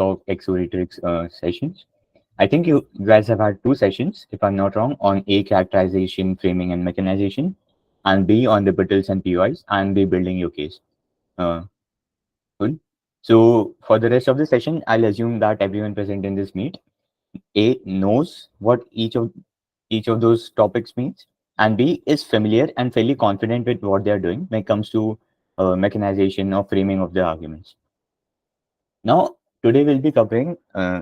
talk exoterics sessions. I think you guys have had two sessions, if I'm not wrong, on A, characterization, framing, and mechanization, and B, on rebuttals and POIs, and B, building your case. Uh, cool. So for the rest of the session, I'll assume that everyone present in this meet A knows what each of those topics means, and B is familiar and fairly confident with what they are doing when it comes to mechanization or framing of the arguments. Now, today we'll be covering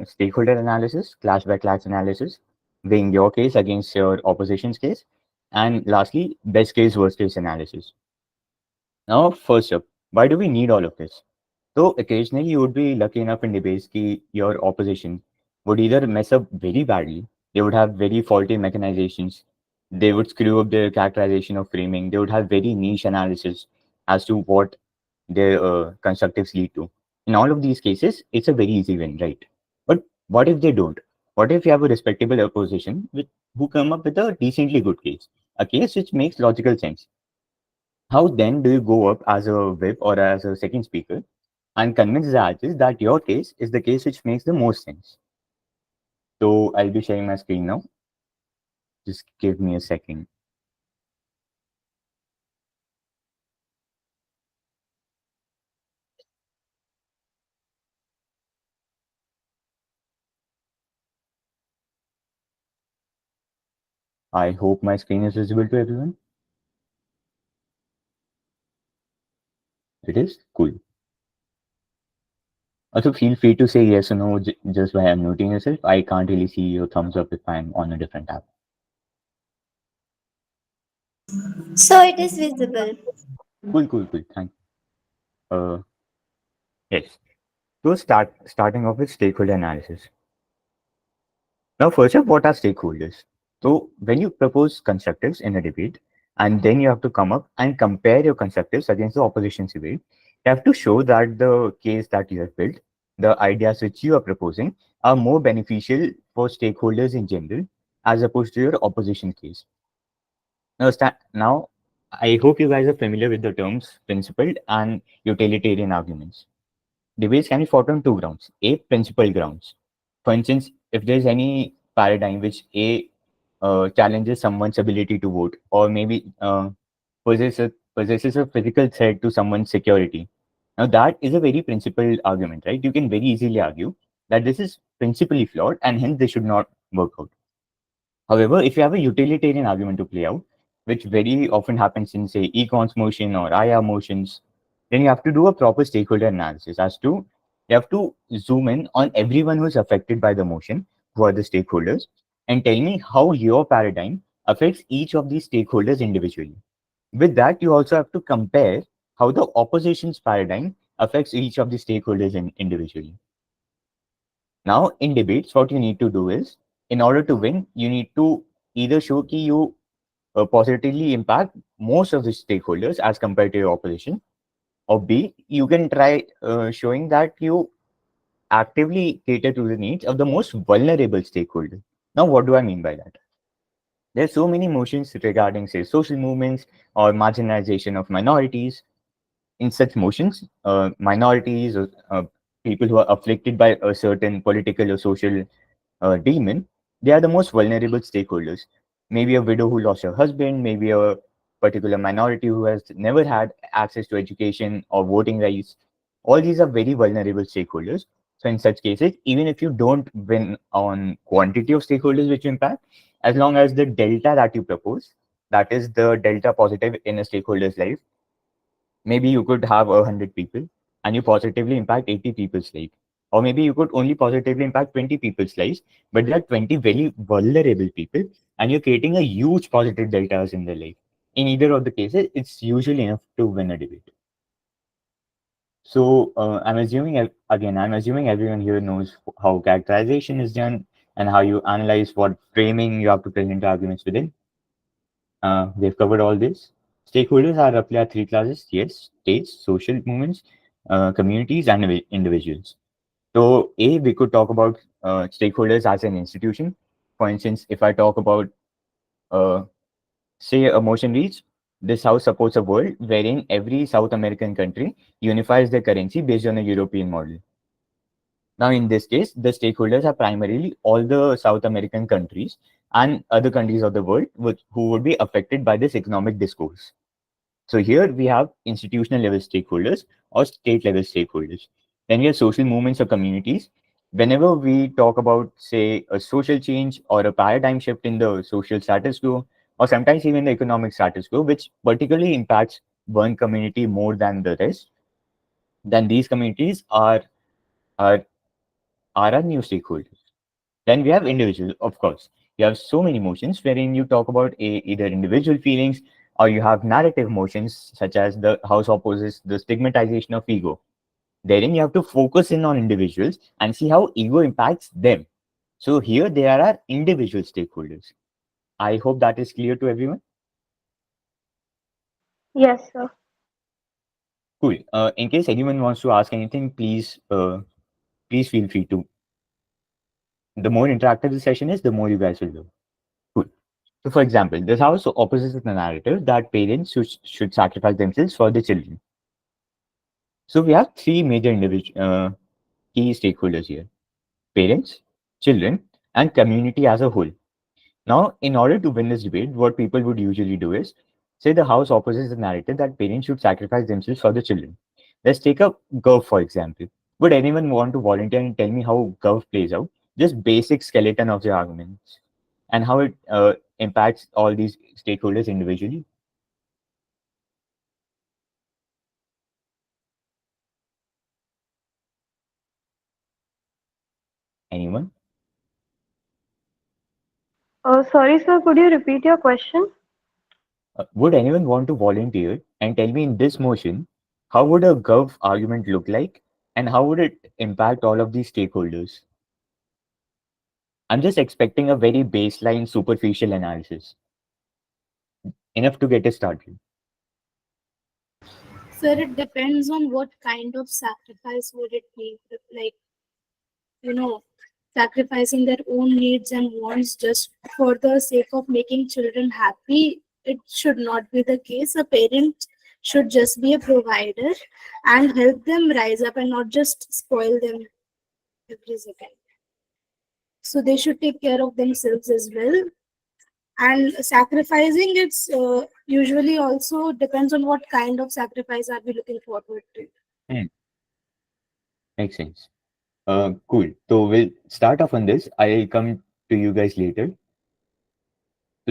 stakeholder analysis, class by class analysis, weighing your case against your opposition's case, and lastly, best case, worst case analysis. Now, first up, why do we need all of this? So, occasionally you would be lucky enough in debates that your opposition would either mess up very badly, they would have very faulty mechanizations, they would screw up their characterization of framing, they would have very niche analysis as to what their constructives lead to. In all of these cases, it's a very easy win, right? But what if they don't? What if you have a respectable opposition who come up with a decently good case, a case which makes logical sense? How then do you go up as a whip or as a second speaker and convince the judges that your case is the case which makes the most sense? So I'll be sharing my screen now. Just give me a second. I hope my screen is visible to everyone. It is? Cool. Also, feel free to say yes or no just by unmuting yourself. I can't really see your thumbs up if I'm on a different tab. So it is visible. Cool, cool, cool. Thank you. Yes. So starting off with stakeholder analysis. Now, first up, what are stakeholders? So when you propose constructives in a debate, and then you have to come up and compare your constructives against the opposition's debate, you have to show that the case that you have built, the ideas which you are proposing, are more beneficial for stakeholders in general as opposed to your opposition case. Now, I hope you guys are familiar with the terms principled and utilitarian arguments. Debates can be fought on two grounds. A, principal grounds. For instance, if there's any paradigm which challenges someone's ability to vote, or maybe possesses a physical threat to someone's security. Now, that is a very principled argument, right? You can very easily argue that this is principally flawed and hence they should not work out. However, if you have a utilitarian argument to play out, which very often happens in, say, econs motion or IR motions, then you have to do a proper stakeholder analysis as to you have to zoom in on everyone who's affected by the motion, who are the stakeholders, and tell me how your paradigm affects each of these stakeholders individually. With that, you also have to compare how the opposition's paradigm affects each of the stakeholders individually. Now, in debates, what you need to do is, in order to win, you need to either show that you positively impact most of the stakeholders as compared to your opposition, or B, you can try showing that you actively cater to the needs of the most vulnerable stakeholder. Now, what do I mean by that? There's so many motions regarding, say, social movements or marginalization of minorities. In such motions, minorities or people who are afflicted by a certain political or social demon, they are the most vulnerable stakeholders. Maybe a widow who lost her husband, maybe a particular minority who has never had access to education or voting rights. All these are very vulnerable stakeholders. So, in such cases, even if you don't win on quantity of stakeholders which you impact, as long as the delta that you propose, that is the delta positive in a stakeholder's life, maybe you could have 100 people and you positively impact 80 people's life, or maybe you could only positively impact 20 people's lives, but there are 20 very vulnerable people and you're creating a huge positive deltas in their life. In either of the cases, it's usually enough to win a debate. So I'm assuming everyone here knows how characterization is done and how you analyze what framing you have to present arguments within. We've covered all this. Stakeholders are roughly are three classes: yes, states, social movements, communities, and individuals. So, A, we could talk about stakeholders as an institution. For instance, if I talk about, uh, say, a motion reads, this house supports a world wherein every South American country unifies their currency based on a European model. Now, in this case, the stakeholders are primarily all the South American countries and other countries of the world who would be affected by this economic discourse. So here we have institutional level stakeholders or state level stakeholders. Then we have social movements or communities. Whenever we talk about, say, a social change or a paradigm shift in the social status quo, or sometimes even the economic status quo, which particularly impacts one community more than the rest, then these communities are, are our new stakeholders. Then we have individual, of course. You have so many emotions wherein you talk about either individual feelings or you have narrative motions such as the house opposes the stigmatization of ego. Therein you have to focus in on individuals and see how ego impacts them. So here they are our individual stakeholders. I hope that is clear to everyone. Yes, sir. Cool. In case anyone wants to ask anything, please feel free to. The more interactive the session is, the more you guys will do. Cool. So, for example, this house opposes the narrative that parents should sacrifice themselves for the children. So, we have three major key stakeholders here: parents, children, and community as a whole. Now, in order to win this debate, what people would usually do is say the house opposes the narrative that parents should sacrifice themselves for the children. Let's take a Gov, for example. Would anyone want to volunteer and tell me how Gov plays out? Just basic skeleton of the arguments and how it impacts all these stakeholders individually. Anyone? Sorry, sir, could you repeat your question? Would anyone want to volunteer and tell me in this motion, how would a Gov argument look like and how would it impact all of these stakeholders? I'm just expecting a very baseline, superficial analysis, enough to get us started. Sir, it depends on what kind of sacrifice would it be. Like, you know, sacrificing their own needs and wants just for the sake of making children happy. It should not be the case. A parent should just be a provider and help them rise up and not just spoil them every second. So they should take care of themselves as well. And sacrificing, it's usually also depends on what kind of sacrifice are we looking forward to. Hmm, makes sense. Cool. So we'll start off on this. I'll come to you guys later.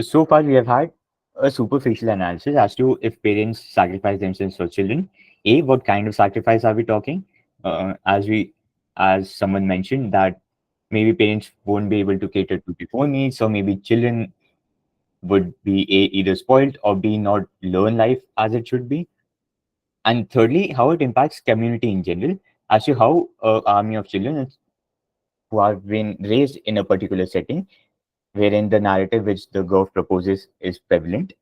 So far, we have had a superficial analysis as to if parents sacrifice themselves for children. A, what kind of sacrifice are we talking? As someone mentioned, that maybe parents won't be able to cater to their own needs, or maybe children would be A, either spoiled or B, not learn life as it should be. And thirdly, how it impacts community in general, as to how a army of children who have been raised in a particular setting, wherein the narrative which the Gov proposes is prevalent.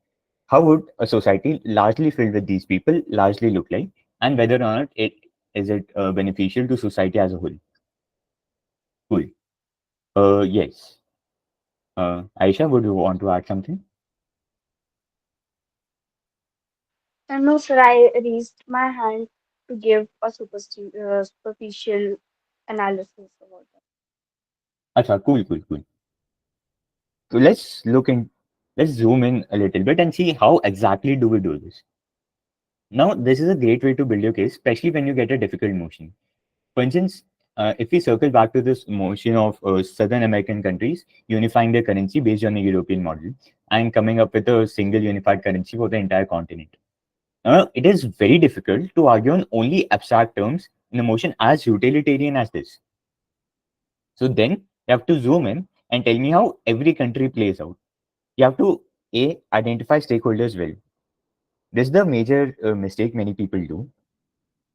How would a society largely filled with these people largely look like, and whether or not it beneficial to society as a whole? Cool. Yes. Aisha, would you want to add something? No, sir, I raised my hand to give a superficial analysis about that. Acha, cool, cool, cool. So let's zoom in a little bit and see how exactly do we do this. Now, this is a great way to build your case, especially when you get a difficult motion. For instance, if we circle back to this motion of Southern American countries unifying their currency based on the European model and coming up with a single unified currency for the entire continent. It is very difficult to argue on only abstract terms in a motion as utilitarian as this. So then you have to zoom in and tell me how every country plays out. You have to identify stakeholders well. This is the major mistake many people do.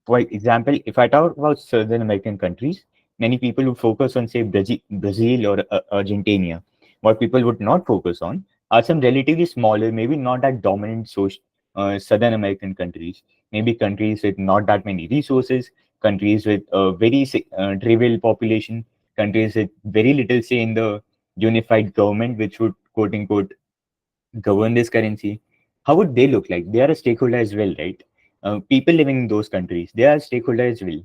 For example, if I talk about Southern American countries, many people would focus on, say, Brazil or Argentina. What people would not focus on are some relatively smaller, maybe not that dominant Southern American countries. Maybe countries with not that many resources, countries with a very trivial population, countries with very little say in the unified government, which would quote unquote govern this currency. How would they look like? They are a stakeholder as well, right? People living in those countries, they are a stakeholder as well.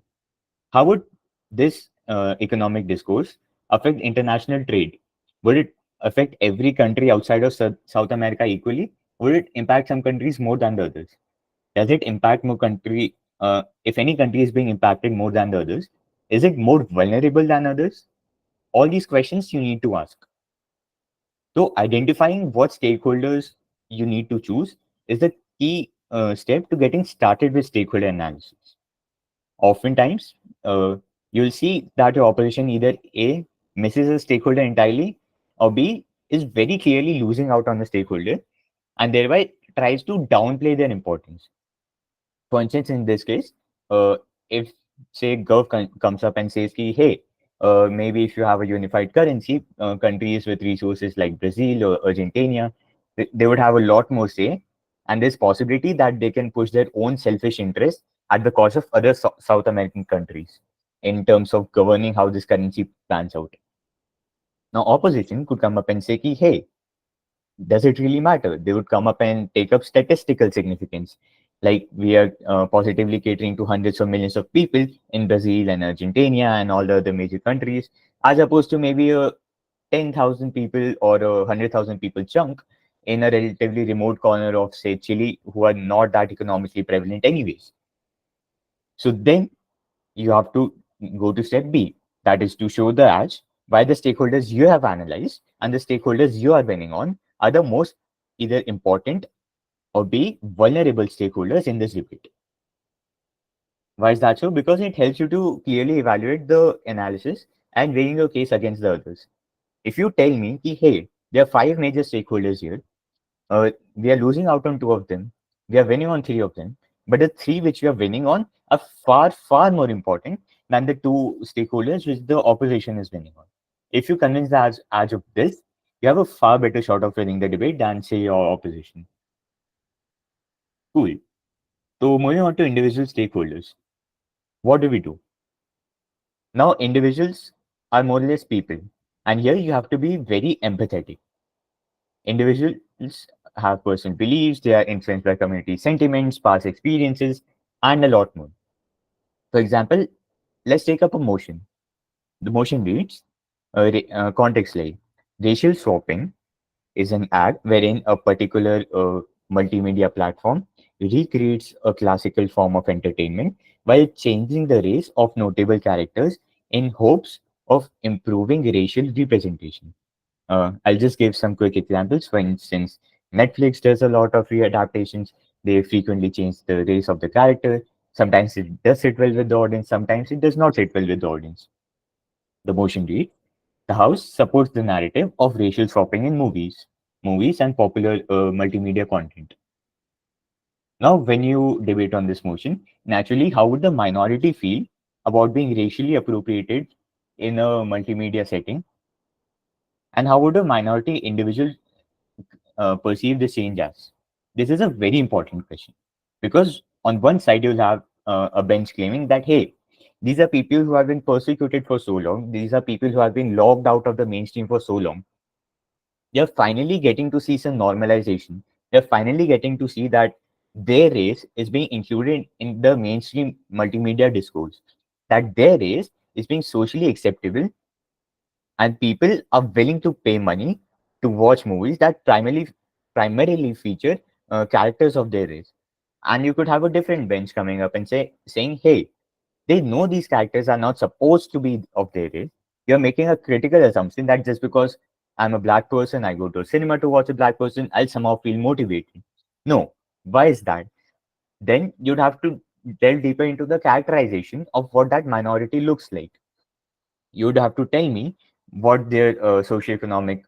How would this economic discourse affect international trade? Would it affect every country outside of South America equally? Would it impact some countries more than the others? Does it impact more country? If any country is being impacted more than the others, is it more vulnerable than others? All these questions you need to ask. So identifying what stakeholders you need to choose is the key step to getting started with stakeholder analysis. Oftentimes, you'll see that your opposition either A, misses a stakeholder entirely, or B, is very clearly losing out on the stakeholder and thereby tries to downplay their importance. For instance, in this case, if say Gov comes up and says, ki, hey, maybe if you have a unified currency, countries with resources like Brazil or Argentina, they would have a lot more say. And there's possibility that they can push their own selfish interests at the cost of other South American countries in terms of governing how this currency plans out. Now, opposition could come up and say, ki, hey, does it really matter? They would come up and take up statistical significance. Like we are positively catering to hundreds of millions of people in Brazil and Argentina and all the other major countries, as opposed to maybe a 10,000 people or a 100,000 people chunk in a relatively remote corner of, say, Chile, who are not that economically prevalent, anyways. So then you have to go to step B, that is to show the edge why the stakeholders you have analyzed and the stakeholders you are winning on are the most either important or B, vulnerable stakeholders in this debate. Why is that so? Because it helps you to clearly evaluate the analysis and weighing your case against the others. If you tell me, ki, hey, there are five major stakeholders here, we are losing out on two of them, we are winning on three of them, but the three which we are winning on are far, far more important than the two stakeholders which the opposition is winning on. If you convince the edge of this, you have a far better shot of winning the debate than, say, your opposition. Cool. So, moving on to individual stakeholders. What do we do? Now, individuals are more or less people. And here you have to be very empathetic. Individuals have personal beliefs, they are influenced by community sentiments, past experiences, and a lot more. For example, let's take up a motion. The motion reads, context like racial swapping is an act wherein a particular multimedia platform recreates a classical form of entertainment while changing the race of notable characters in hopes of improving racial representation. I'll just give some quick examples. For instance, Netflix does a lot of readaptations. They frequently change the race of the character. Sometimes it does sit well with the audience, sometimes it does not sit well with the audience. The motion reads, the House supports the narrative of racial swapping in movies and popular multimedia content. Now, when you debate on this motion, naturally, how would the minority feel about being racially appropriated in a multimedia setting? And how would a minority individual perceive the change as? This is a very important question because on one side you'll have a bench claiming that, hey, these are people who have been persecuted for so long, these are people who have been locked out of the mainstream for so long. They're finally getting to see some normalization. They're finally getting to see that their race is being included in the mainstream multimedia discourse, that their race is being socially acceptable, and people are willing to pay money to watch movies that primarily feature characters of their race. And you could have a different bench coming up and saying, hey, they know these characters are not supposed to be of their race. You're making a critical assumption that just because I'm a black person, I go to a cinema to watch a black person, I'll somehow feel motivated. No. Why is that? Then you'd have to delve deeper into the characterization of what that minority looks like. You'd have to tell me what their socioeconomic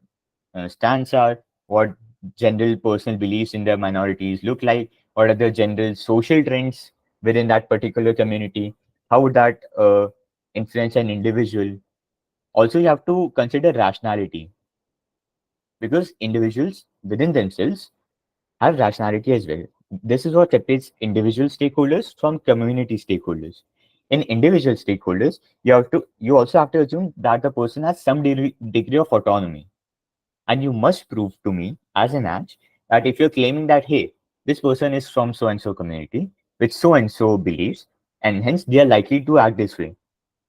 stance are, what general personal beliefs in their minorities look like, what are the general social trends within that particular community, how would that influence an individual. Also, you have to consider rationality because individuals within themselves have rationality as well. This is what separates individual stakeholders from community stakeholders. In individual stakeholders, you also have to assume that the person has some degree of autonomy. And you must prove to me as an edge that if you're claiming that, hey, this person is from so and so community with so and so beliefs, and hence they are likely to act this way.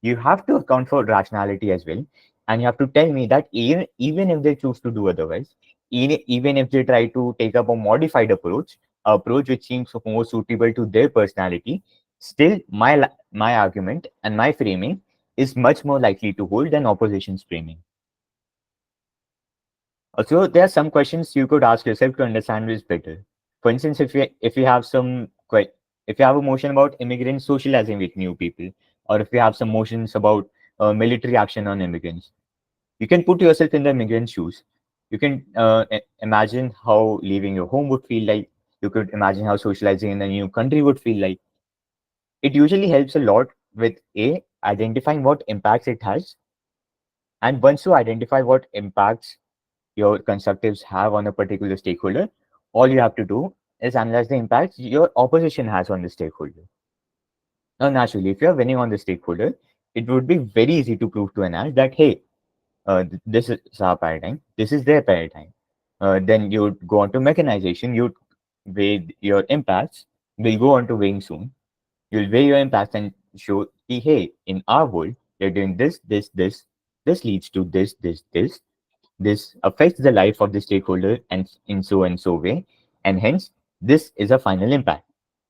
You have to account for rationality as well, and you have to tell me that even if they choose to do otherwise, even if they try to take up a modified approach which seems more suitable to their personality, still my argument and my framing is much more likely to hold than opposition's framing. Also, there are some questions you could ask yourself to understand this better. For instance, if you have if you have a motion about immigrants socializing with new people, or if you have some motions about military action on immigrants, you can put yourself in the immigrant shoes. You can imagine how leaving your home would feel like. You could imagine how socializing in a new country would feel like. It usually helps a lot with a identifying what impacts it has, and once you identify what impacts your constructives have on a particular stakeholder, all you have to do is analyze the impacts your opposition has on the stakeholder. Now, naturally, if you're winning on the stakeholder, it would be very easy to prove to an ad that, hey, this is our paradigm, this is their paradigm. Then you'd go on to mechanization, you'd weigh your impacts, we'll go on to weighing soon. You'll weigh your impacts and show, hey, in our world, they're doing this leads to this. This affects the life of the stakeholder and so way, and hence this is a final impact.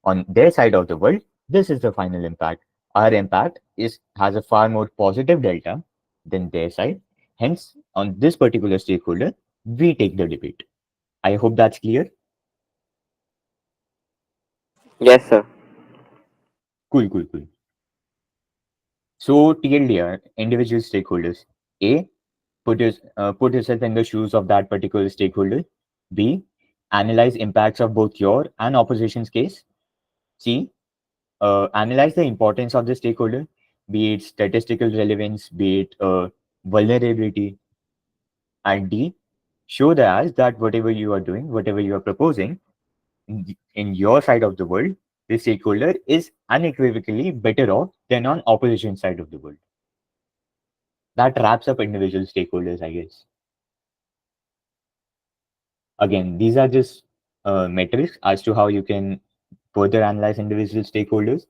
On their side of the world, this is the final impact. Our impact is has a far more positive delta than their side. Hence, on this particular stakeholder, we take the debate. I hope that's clear. Yes, sir. Cool. So TLDR, individual stakeholders. A, put yourself in the shoes of that particular stakeholder. B, analyze impacts of both your and opposition's case. C, analyze the importance of the stakeholder, be it statistical relevance, be it vulnerability. And D, show the as that whatever you are doing, whatever you are proposing in your side of the world, the stakeholder is unequivocally better off than on opposition side of the world. That wraps up individual stakeholders, I guess. Again, these are just metrics as to how you can further analyze individual stakeholders.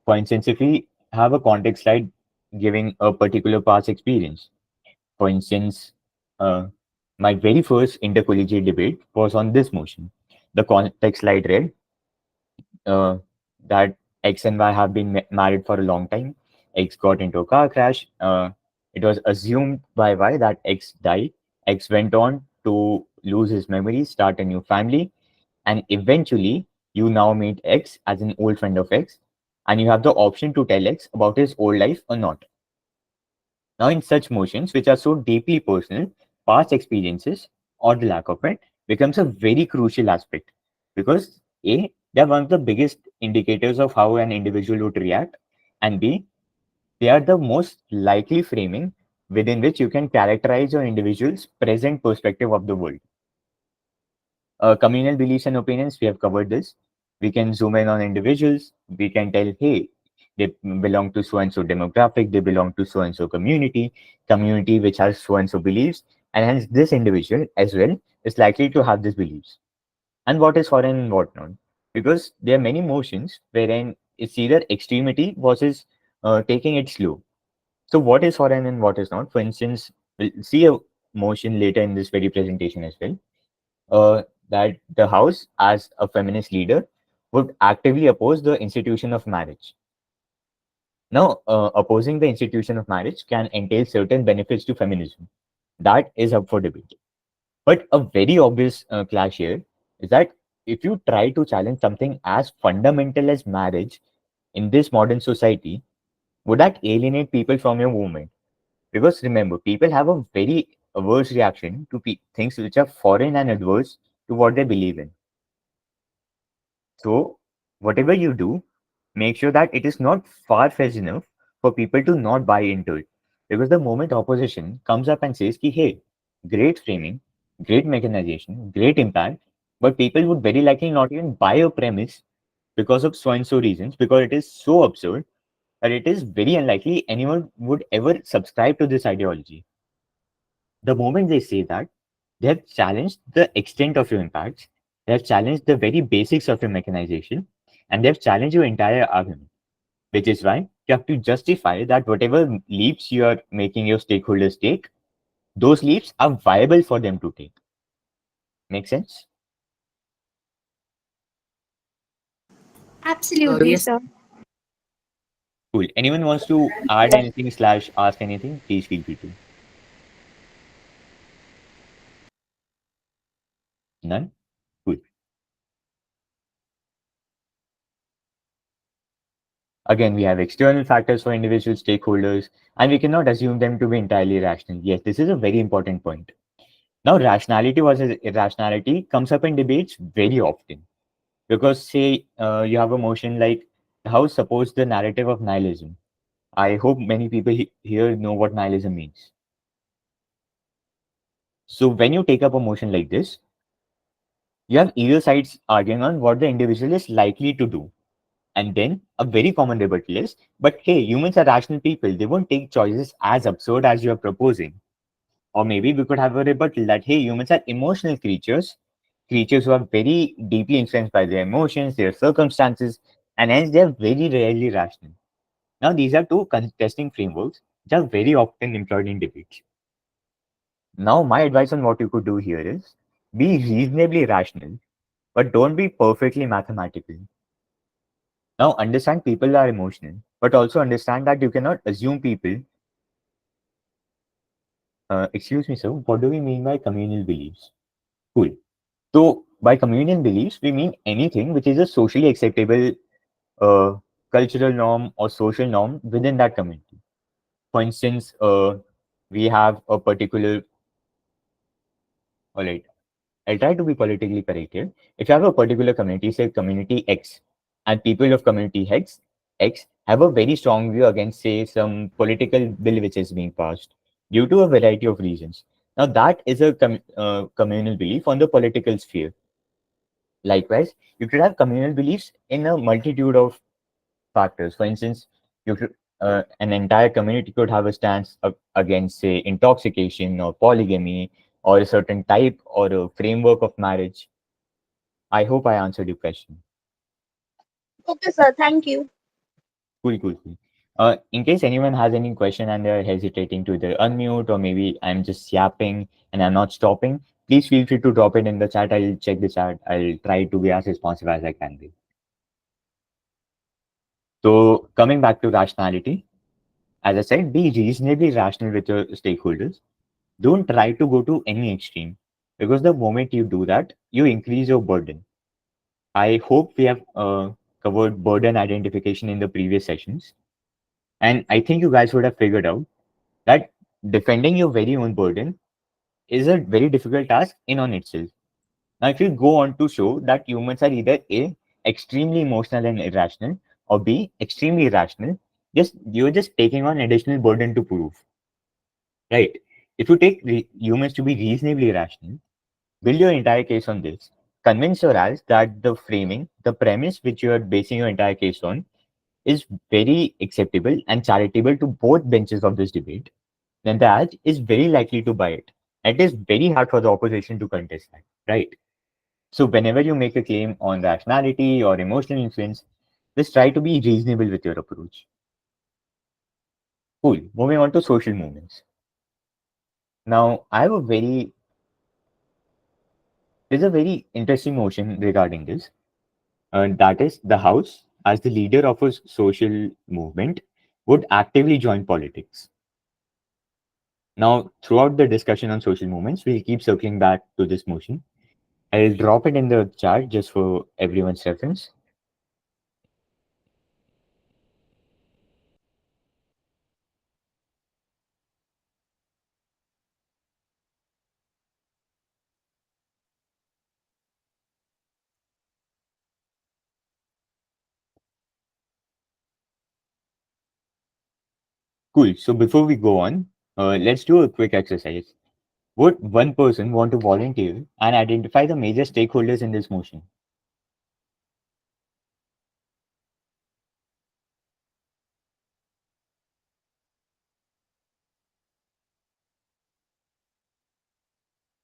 For instance, if we have a context slide giving a particular past experience, for instance, uh, my very first intercollegiate debate was on this motion. The context slide read uh, that X and Y have been married for a long time. X got into a car crash. It was assumed by Y that X died. X went on to lose his memories, start a new family, and eventually you now meet X as an old friend of X, and you have the option to tell X about his old life or not. Now, in such motions which are so deeply personal, past experiences or the lack of it becomes a very crucial aspect because A, they are one of the biggest indicators of how an individual would react, and B, they are the most likely framing within which you can characterize your individual's present perspective of the world. Communal beliefs and opinions, we have covered this. We can zoom in on individuals. We can tell, hey, they belong to so and so demographic, they belong to so and so community which has so and so beliefs, and hence this individual as well is likely to have these beliefs. And what is foreign and what not? Because there are many motions wherein it's either extremity versus taking it slow. So, what is foreign and what is not? For instance, we'll see a motion later in this very presentation as well that the House, as a feminist leader, would actively oppose the institution of marriage. Now, opposing the institution of marriage can entail certain benefits to feminism. That is up for debate. But a very obvious clash here is that if you try to challenge something as fundamental as marriage in this modern society, would that alienate people from your movement? Because remember, people have a very averse reaction to things which are foreign and adverse to what they believe in. So, whatever you do, make sure that it is not far fetched enough for people to not buy into it. Because the moment opposition comes up and says, ki, hey, great framing, great mechanization, great impact, but people would very likely not even buy a premise because of so and so reasons, because it is so absurd that it is very unlikely anyone would ever subscribe to this ideology. The moment they say that, they have challenged the extent of your impacts, they have challenged the very basics of your mechanization, and they have challenged your entire argument. Which is why You have to justify that whatever leaps you are making your stakeholders take, those leaps are viable for them to take. Make sense? Absolutely. Yes, Yes. sir. Cool. Anyone wants to add anything slash ask anything? Please feel free to. None? Cool. Again, we have external factors for individual stakeholders, and we cannot assume them to be entirely rational. Yes, this is a very important point. Now, rationality versus irrationality comes up in debates very often because, say, you have a motion like, how suppose the narrative of nihilism. I hope many people here know what nihilism means. So, when you take up a motion like this, you have either sides arguing on what the individual is likely to do. And then a very common rebuttal is, but hey, humans are rational people. They won't take choices as absurd as you are proposing. Or maybe we could have a rebuttal that, hey, humans are emotional creatures, creatures who are very deeply influenced by their emotions, their circumstances, and hence they are very rarely rational. Now, these are two contesting frameworks that are very often employed in debates. Now, my advice on what you could do here is be reasonably rational, but don't be perfectly mathematical. Now, understand people are emotional, but also understand that you cannot assume people. Excuse me, sir, what do we mean by communal beliefs? Cool. So, by communal beliefs, we mean anything which is a socially acceptable uh, cultural norm or social norm within that community. For instance, we have a particular, all right, I'll try to be politically correct here. If you have a particular community, say community X, and people of community X have a very strong view against, say, some political bill which is being passed due to a variety of reasons. Now, that is a communal belief on the political sphere. Likewise, you could have communal beliefs in a multitude of factors. For instance, you could, an entire community could have a stance against, say, intoxication or polygamy or a certain type or a framework of marriage. I hope I answered your question. Okay, sir. Thank you. Cool, cool, cool. In case anyone has any question and they're hesitating to either unmute or maybe I'm just yapping and I'm not stopping, please feel free to drop it in the chat. I'll check the chat. I'll try to be as responsive as I can be. So, coming back to rationality, as I said, be reasonably rational with your stakeholders. Don't try to go to any extreme because the moment you do that, you increase your burden. I hope we have covered burden identification in the previous sessions. And I think you guys would have figured out that defending your very own burden is a very difficult task in on itself. Now, if you go on to show that humans are either A, extremely emotional and irrational, or B, extremely rational, just you're just taking on additional burden to prove. Right. If you take humans to be reasonably rational, build your entire case on this. Convince your ass that the framing, the premise which you are basing your entire case on, is very acceptable and charitable to both benches of this debate. Then the ass is very likely to buy it. It is very hard for the opposition to contest that. Right. So whenever you make a claim on rationality or emotional influence, just try to be reasonable with your approach. Cool. Moving on to social movements. Now, there's a very interesting motion regarding this. That is, the House, as the leader of a social movement, would actively join politics. Now, throughout the discussion on social movements, we'll keep circling back to this motion. I'll drop it in the chat just for everyone's reference. Cool. So before we go on, let's do a quick exercise. Would one person want to volunteer and identify the major stakeholders in this motion?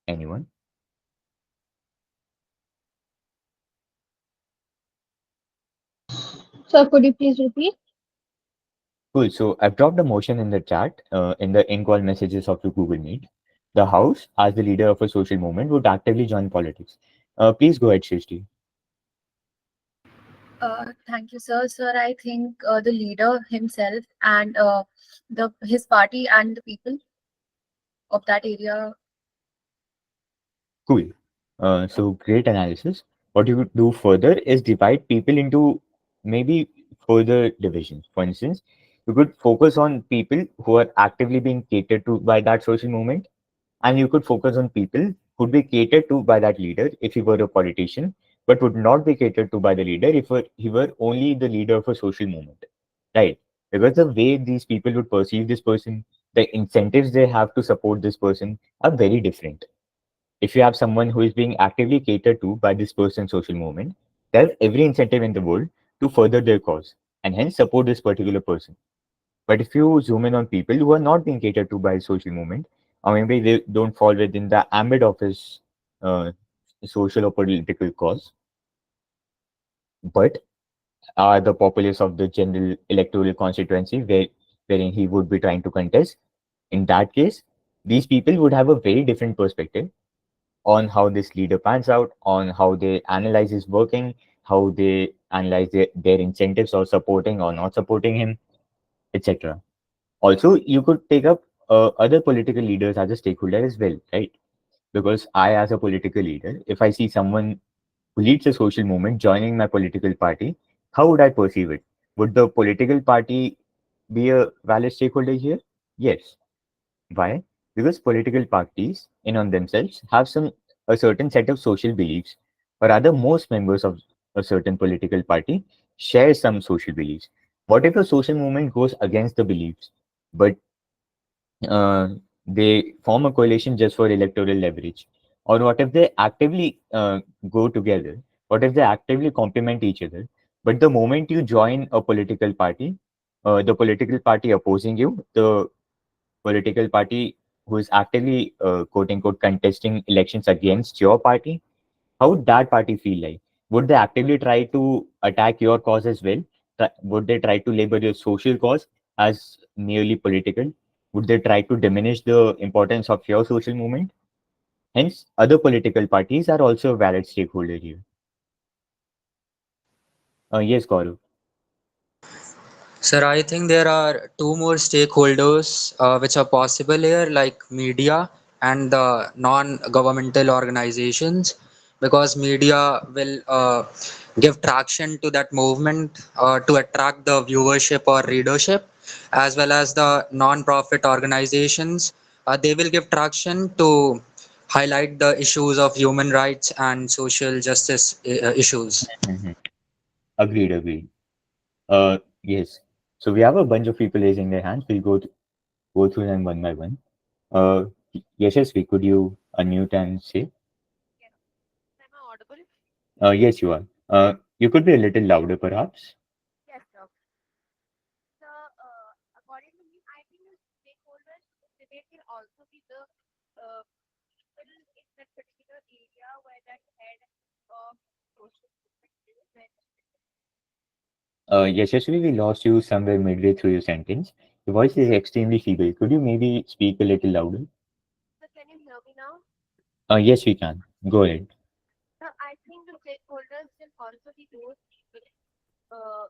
Anyone? So could you please repeat? Cool. So I've dropped a motion in the chat, in the in-call messages of the Google Meet. The House, as the leader of a social movement, would actively join politics. Please go ahead, Shrishti. Thank you, sir. Sir, I think the leader himself and the his party and the people of that area. Cool. So great analysis. What you could do further is divide people into maybe further divisions. For instance, you could focus on people who are actively being catered to by that social movement, and you could focus on people who'd be catered to by that leader if he were a politician, but would not be catered to by the leader if he were only the leader of a social movement, right? Because the way these people would perceive this person, the incentives they have to support this person are very different. If you have someone who is being actively catered to by this person's social movement, they have every incentive in the world to further their cause and hence support this particular person. But if you zoom in on people who are not being catered to by social movement, or maybe they don't fall within the ambit of his uh, social or political cause, but are the populace of the general electoral constituency wherein he would be trying to contest, in that case, these people would have a very different perspective on how this leader pans out, on how they analyze his working, how they analyze their incentives or supporting or not supporting him, etc. Also, you could take up other political leaders as a stakeholder as well, right? Because I, as a political leader, if I see someone who leads a social movement joining my political party, how would I perceive it? Would the political party be a valid stakeholder here? Yes. Why? Because political parties, in on themselves, have a certain set of social beliefs, or rather, most members of a certain political party share some social beliefs. What if a social movement goes against the beliefs, but uh, they form a coalition just for electoral leverage? Or what if they actively go together? What if they actively complement each other? But the moment you join a political party, the political party opposing you, the political party who is actively quote unquote contesting elections against your party, how would that party feel like? Would they actively try to attack your cause as well? Would they try to label your social cause as merely political? Would they try to diminish the importance of your social movement? Hence, other political parties are also a valid stakeholder here. Yes, Gaurav. Sir, I think there are two more stakeholders which are possible here, like media and the non-governmental organizations, because media will give traction to that movement to attract the viewership or readership, as well as the non-profit organizations. They will give traction to highlight the issues of human rights and social justice issues. Mhm. Agreed, agreed. Yes. So we have a bunch of people raising their hands. We'll go through them one by one. Uh, Yashasvi, could you unmute and say? Am I audible? Yes, you are. You could be a little louder, perhaps. Yes, sir. So, according to me, I think the stakeholders in this debate will also be the people in that particular area where that head of social movement is. Yashasvi, we lost you somewhere midway through your sentence. Your voice is extremely feeble. Could you maybe speak a little louder? So, can you hear me now? Yes, we can. Go ahead. So, I think the stakeholders will also be those people uh,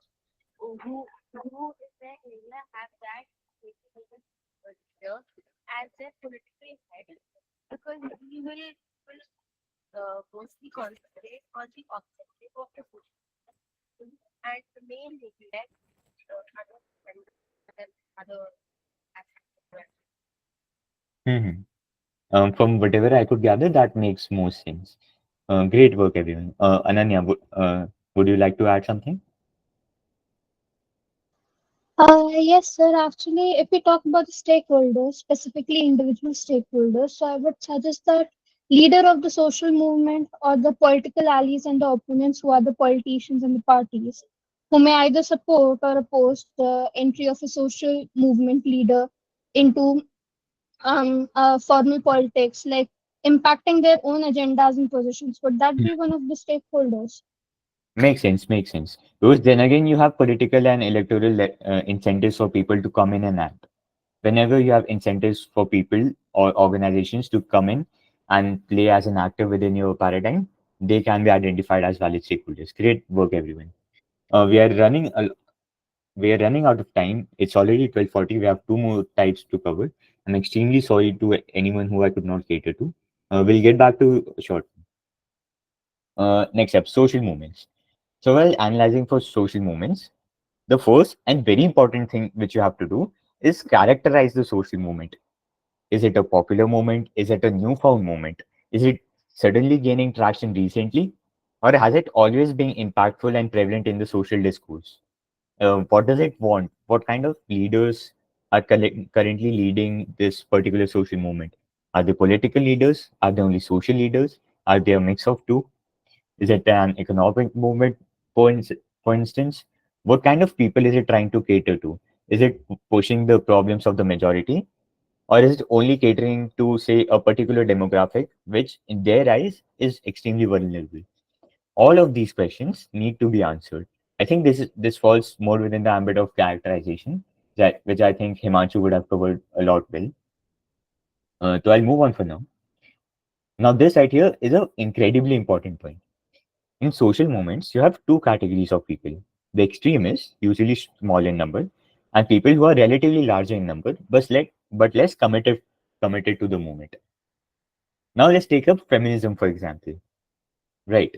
who in their area have that stakeholder leader as their political head because he will mostly concentrate on the objective of the social and the main neglect other and other aspects as well. Hmm. From whatever I could gather, that makes most sense. Great work, everyone. Ananya, would you like to add something? Yes, sir. Actually, if we talk about the stakeholders, specifically individual stakeholders, so I would suggest that leader of the social movement or the political allies and the opponents who are the politicians and the parties who may either support or oppose the entry of a social movement leader into formal politics, like impacting their own agendas and positions. Would that be one of the stakeholders? Makes sense, makes sense. Because then again, you have political and electoral incentives for people to come in and act. Whenever you have incentives for people or organizations to come in and play as an actor within your paradigm, they can be identified as valid stakeholders. Great work, everyone. Uh, we are running a, we are running out of time. It's already 12:40. We have two more types to cover. I'm extremely sorry to anyone who I could not cater to. We'll get back to short. Next up, social movements. So while analyzing for social movements, the first and very important thing which you have to do is characterize the social movement. Is it a popular movement? Is it a newfound movement? Is it suddenly gaining traction recently? Or has it always been impactful and prevalent in the social discourse? What does it want? What kind of leaders are currently leading this particular social movement? Are they political leaders? Are they only social leaders? Are they a mix of two? Is it an economic movement, for instance? What kind of people is it trying to cater to? Is it pushing the problems of the majority? Or is it only catering to, say, a particular demographic, which in their eyes is extremely vulnerable? All of these questions need to be answered. I think this falls more within the ambit of characterization, that which I think Himanshu would have covered a lot well. So I'll move on for now. Now, this right here is an incredibly important point. In social movements, you have two categories of people: the extremists, usually small in number, and people who are relatively larger in number, but less committed to the movement. Now, let's take up feminism, for example. Right.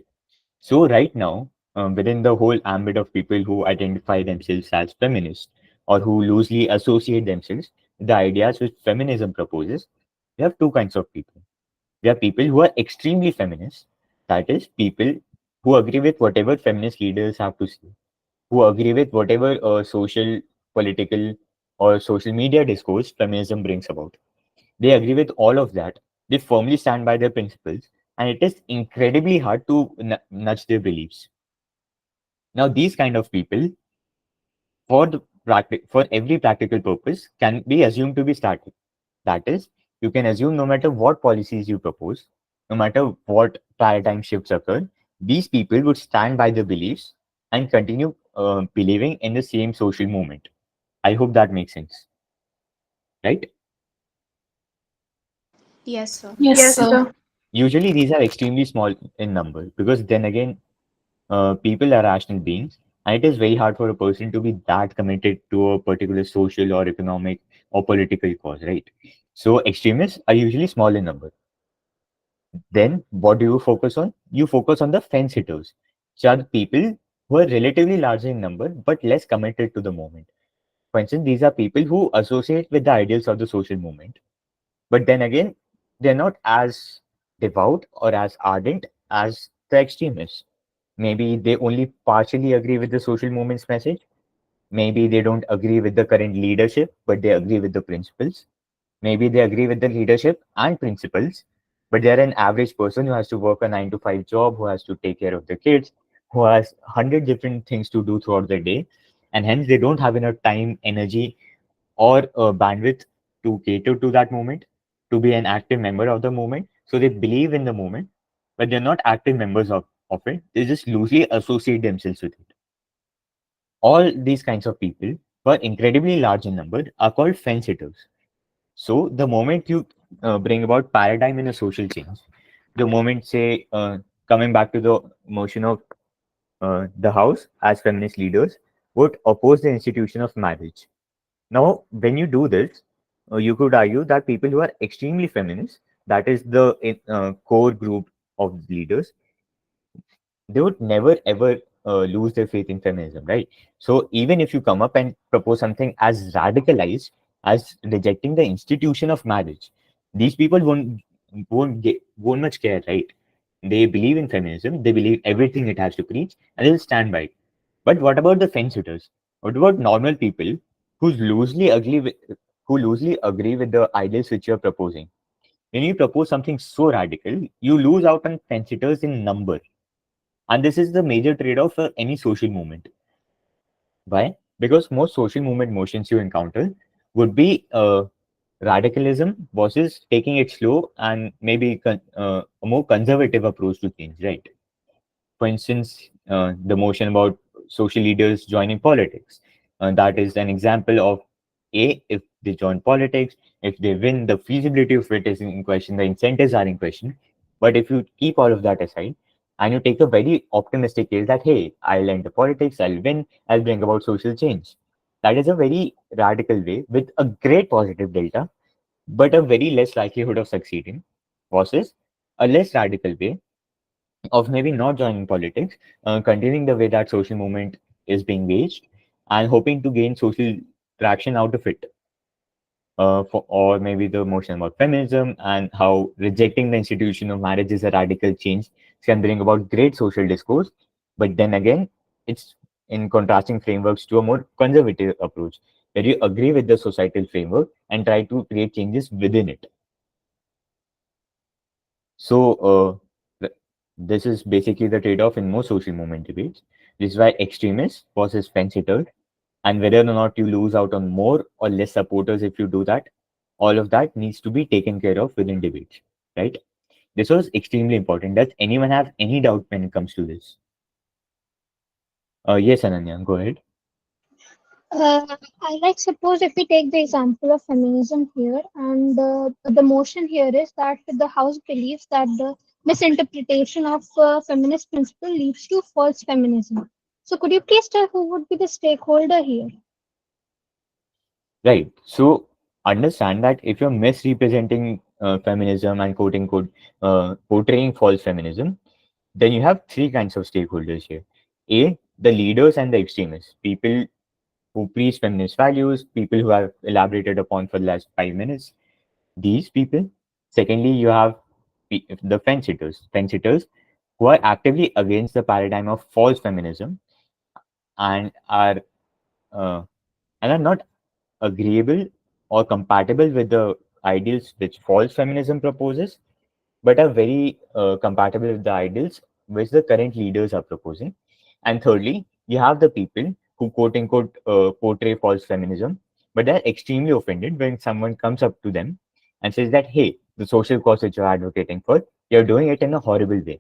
So, right now, within the whole ambit of people who identify themselves as feminists or who loosely associate themselves with the ideas which feminism proposes, we have two kinds of people. We have people who are extremely feminist, that is, people who agree with whatever feminist leaders have to say, who agree with whatever social, political, or social media discourse feminism brings about. They agree with all of that. They firmly stand by their principles, and it is incredibly hard to nudge their beliefs. Now, these kind of people, for every practical purpose, can be assumed to be static. That is, you can assume no matter what policies you propose, no matter what paradigm shifts occur, these people would stand by their beliefs and continue believing in the same social movement. I hope that makes sense, right? Yes, sir. Yes, Yes, sir. sir. Usually, these are extremely small in number because then again, people are rational beings, and it is very hard for a person to be that committed to a particular social or economic or political cause, right? So, extremists are usually small in number. Then, what do you focus on? You focus on the fence hitters, which are the people who are relatively larger in number but less committed to the movement. For instance, these are people who associate with the ideals of the social movement, but then again, they're not as devout or as ardent as the extremists. Maybe they only partially agree with the social movement's message. Maybe they don't agree with the current leadership, but they agree with the principles. Maybe they agree with the leadership and principles, but they're an average person who has to work a 9 to 5 job, who has to take care of the kids, who has 100 different things to do throughout the day, and hence they don't have enough time, energy, or bandwidth to cater to that moment, to be an active member of the movement. So they believe in the movement, but they're not active members of it. They just loosely associate themselves with it. All these kinds of people, who are incredibly large in number, are called fence hitters. So the moment you bring about paradigm in a social change, the moment, say, coming back to the motion of the House as feminist leaders would oppose the institution of marriage. Now, when you do this, you could argue that people who are extremely feminist, that is the core group of leaders, they would never ever lose their faith in feminism, right? So even if you come up and propose something as radicalized as rejecting the institution of marriage, these people won't much care, right? They believe in feminism, they believe everything it has to preach, and they'll stand by it. But what about the fence sitters? What about normal people who loosely agree with the ideals which you're proposing? When you propose something so radical, you lose out on fence sitters in number, and this is the major trade-off for any social movement. Why? Because most social movement motions you encounter would be radicalism versus taking it slow and maybe a more conservative approach to change, right? For instance, the motion about social leaders joining politics. That is an example of A, if they join politics, if they win, the feasibility of it is in question, the incentives are in question. But if you keep all of that aside and you take a very optimistic case that, hey, I'll enter politics, I'll win, I'll bring about social change. That is a very radical way with a great positive delta, but a very less likelihood of succeeding versus a less radical way of maybe not joining politics, continuing the way that social movement is being waged, and hoping to gain social traction out of it. Or maybe the motion about feminism and how rejecting the institution of marriage is a radical change can bring about great social discourse. But then again, it's in contrasting frameworks to a more conservative approach, where you agree with the societal framework and try to create changes within it. So, this is basically the trade off in most social movement debates. This is why extremists versus fence sitters, and whether or not you lose out on more or less supporters if you do that, all of that needs to be taken care of within debates, right? This was extremely important. Does anyone have any doubt when it comes to this? Yes, Ananya, go ahead. I like suppose if we take the example of feminism here, and the motion here is that the House believes that the misinterpretation of feminist principle leads to false feminism. So, could you please tell who would be the stakeholder here? Right. So understand that if you're misrepresenting feminism and quote unquote portraying false feminism, then you have three kinds of stakeholders here. A, the leaders and the extremists, people who preach feminist values, people who have elaborated upon for the last 5 minutes. These people. Secondly, you have the fence sitters who are actively against the paradigm of false feminism and are uh, not agreeable or compatible with the ideals which false feminism proposes, but are very compatible with the ideals which the current leaders are proposing. And thirdly, you have the people who quote unquote portray false feminism, but they're extremely offended when someone comes up to them and says that, hey, the social cause that you're advocating for, you're doing it in a horrible way.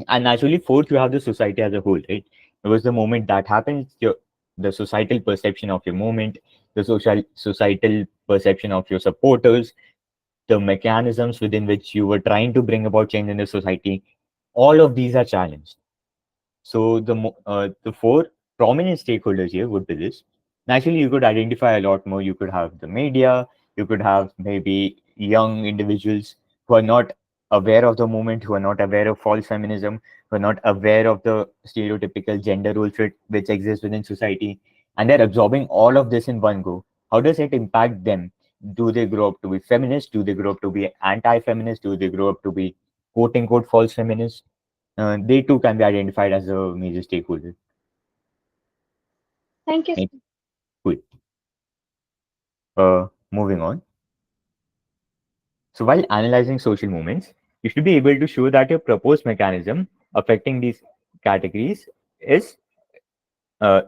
And naturally, fourth, you have the society as a whole, right? Because the moment that happens, the societal perception of your movement, the societal perception of your supporters, the mechanisms within which you were trying to bring about change in the society, all of these are challenged. So the four prominent stakeholders here would be this. Naturally, you could identify a lot more. You could have the media. You could have maybe young individuals who are not aware of the movement, who are not aware of false feminism, who are not aware of the stereotypical gender roles which exist within society, and they're absorbing all of this in one go. How does it impact them? Do they grow up to be feminists? Do they grow up to be anti-feminist? Do they grow up to be quote unquote false feminists? They too can be identified as a major stakeholder. Thank you. Right? Cool. Moving on. So while analyzing social movements, you should be able to show that your proposed mechanism affecting these categories is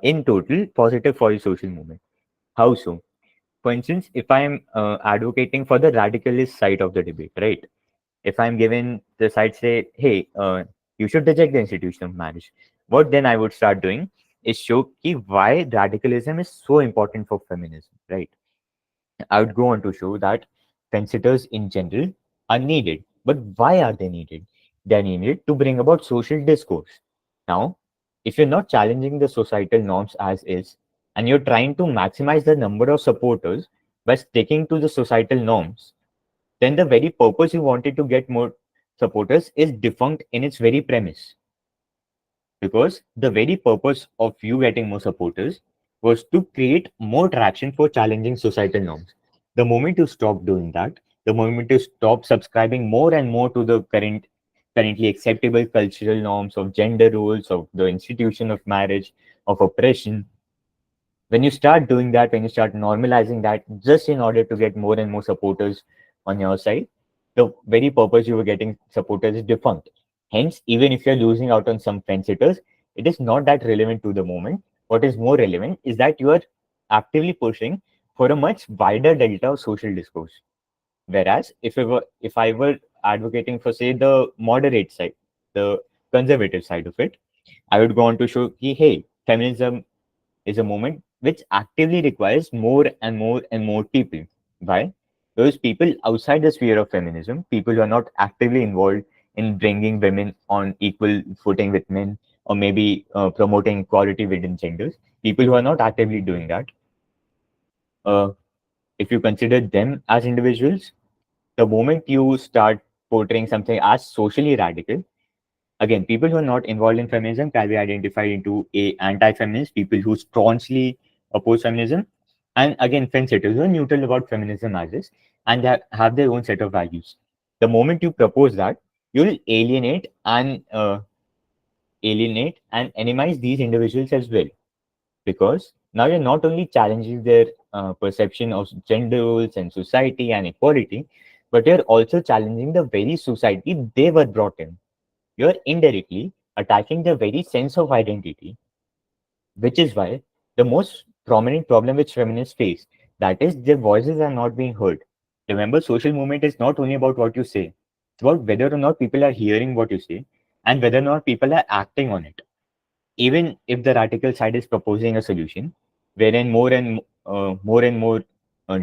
in total positive for your social movement. How so? For instance, if I'm advocating for the radicalist side of the debate, right? If I'm given the side say, hey, you should reject the institution of marriage, what then I would start doing is show why radicalism is so important for feminism, right? I would go on to show that fence-sitters in general are needed. But why are they needed? They are needed to bring about social discourse. Now, if you're not challenging the societal norms as is, and you're trying to maximize the number of supporters by sticking to the societal norms, then the very purpose you wanted to get more supporters is defunct in its very premise. Because the very purpose of you getting more supporters was to create more traction for challenging societal norms. The moment you stop doing that, the moment you stop subscribing more and more to the currently acceptable cultural norms of gender roles, of the institution of marriage, of oppression, when you start doing that, when you start normalizing that just in order to get more and more supporters on your side, the very purpose you were getting supporters is defunct. Hence, even if you're losing out on some fence sitters, it is not that relevant to the moment. What is more relevant is that you are actively pushing for a much wider delta of social discourse. Whereas if I were advocating for say the moderate side, the conservative side of it, I would go on to show ki, hey, feminism is a movement which actively requires more and more and more people. Why? Those people outside the sphere of feminism, people who are not actively involved in bringing women on equal footing with men, or maybe promoting equality within genders, people who are not actively doing that, uh, if you consider them as individuals, the moment you start portraying something as socially radical, again, people who are not involved in feminism can be identified into a anti-feminist, people who staunchly oppose feminism, and again, fence-sitters who are neutral about feminism as is, and have their own set of values. The moment you propose that, you'll alienate and enemize these individuals as well, because now you're not only challenging their perception of gender roles and society and equality, but you're also challenging the very society they were brought in. You're indirectly attacking the very sense of identity, which is why the most prominent problem which feminists face, that is their voices are not being heard. Remember, social movement is not only about what you say, it's about whether or not people are hearing what you say and whether or not people are acting on it. Even if the radical side is proposing a solution wherein more and more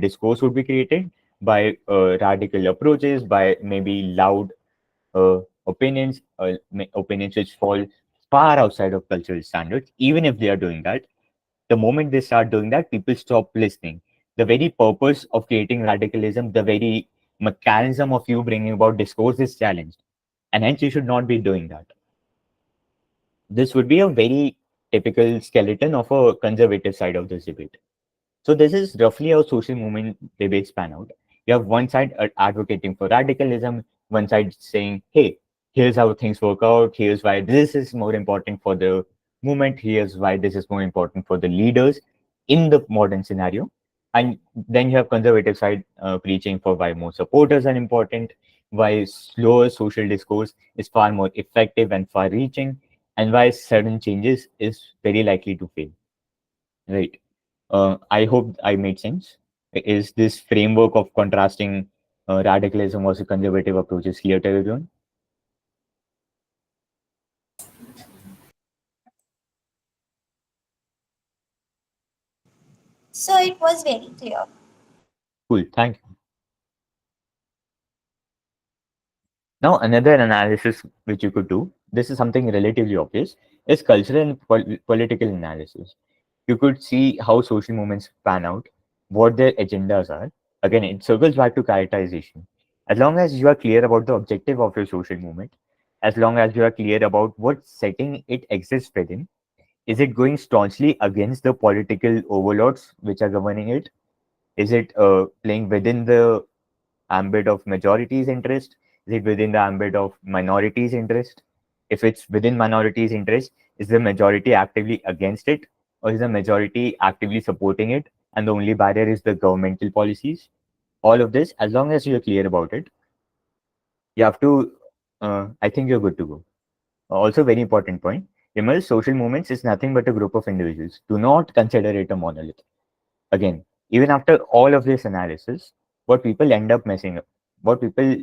discourse would be created by radical approaches, by maybe loud opinions which fall far outside of cultural standards. Even if they are doing that, the moment they start doing that, people stop listening. The very purpose of creating radicalism, the very mechanism of you bringing about discourse is challenged, and hence you should not be doing that. This would be a very typical skeleton of a conservative side of this debate. So this is roughly how social movement debates pan out. You have one side advocating for radicalism, one side saying, "Hey, here's how things work out. Here's why this is more important for the movement. Here's why this is more important for the leaders in the modern scenario." And then you have conservative side preaching for why more supporters are important, why slower social discourse is far more effective and far-reaching, and why sudden changes is very likely to fail. Right. I hope I made sense. Is this framework of contrasting radicalism versus conservative approaches clear to everyone? So it was very clear. Cool. Thank you. Now, another analysis which you could do, this is something relatively obvious, is cultural and political analysis. You could see how social movements pan out, what their agendas are. Again, it circles back to characterization. As long as you are clear about the objective of your social movement, as long as you are clear about what setting it exists within, is it going staunchly against the political overlords which are governing it? Is it playing within the ambit of majority's interest? Is it within the ambit of minority's interest? If it's within minority's interest, is the majority actively against it, or is the majority actively supporting it? And the only barrier is the governmental policies. All of this, as long as you're clear about it, you have to. I think you're good to go. Also, very important point. Remember, social movements is nothing but a group of individuals. Do not consider it a monolith. Again, even after all of this analysis, what people end up messing up, what people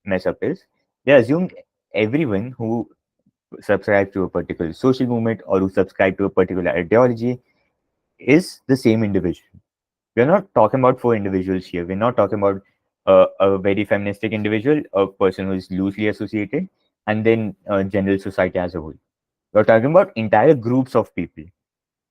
mess up is they assume everyone who subscribes to a particular social movement or who subscribe to a particular ideology is the same individual. We're not talking about four individuals here. We're not talking about a very feministic individual, a person who is loosely associated, and then general society as a whole. We're talking about entire groups of people.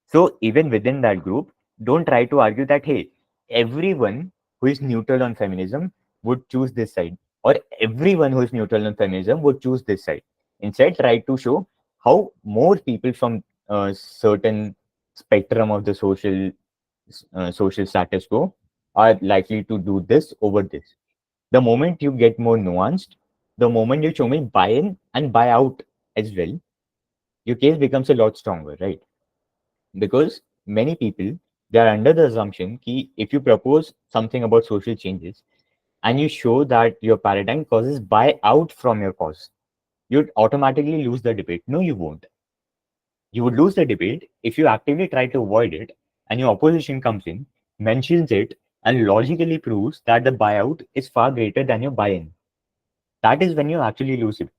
So even within that group, don't try to argue that, hey, everyone who is neutral on feminism would choose this side, or everyone who is neutral on feminism would choose this side. Instead, try to show how more people from a certain spectrum of the social status quo are likely to do this over this. The moment you get more nuanced, the moment you show me buy in and buy out as well, your case becomes a lot stronger, right? Because many people, they are under the assumption that if you propose something about social changes and you show that your paradigm causes buy out from your cause, you'd automatically lose the debate. No, you won't. You would lose the debate if you actively try to avoid it and your opposition comes in, mentions it, and logically proves that the buyout is far greater than your buy-in. That is when you actually lose it.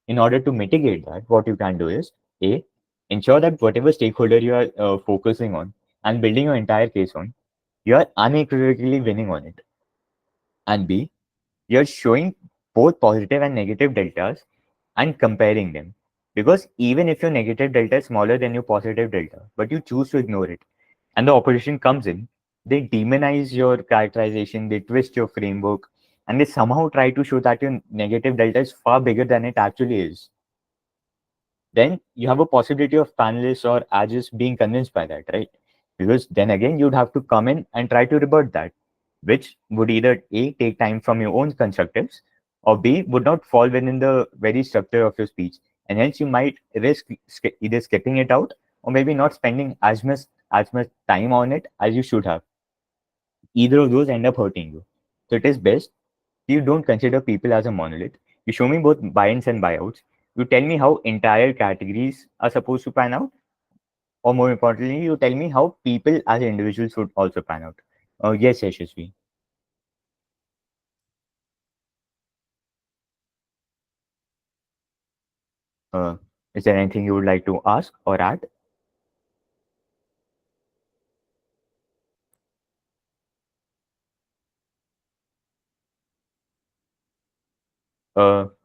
In order to mitigate that, what you can do is A, Ensure that whatever stakeholder you are focusing on and building your entire case on, you are unequivocally winning on it. And B, you're showing both positive and negative deltas and comparing them. Because even if your negative delta is smaller than your positive delta, but you choose to ignore it, and the opposition comes in, they demonize your characterization, they twist your framework, and they somehow try to show that your negative delta is far bigger than it actually is. Then you have a possibility of panelists or judges being convinced by that, right? Because then again, you'd have to come in and try to rebut that, which would either A, take time from your own constructives, or B, would not fall within the very structure of your speech. And hence, you might risk either skipping it out or maybe not spending as much time on it as you should have. Either of those end up hurting you. So it is best you don't consider people as a monolith. You show me both buy-ins and buyouts. You tell me how entire categories are supposed to pan out, or more importantly, you tell me how people as individuals would also pan out. Yes, Yashasvi. Uh, is there anything you would like to ask or add?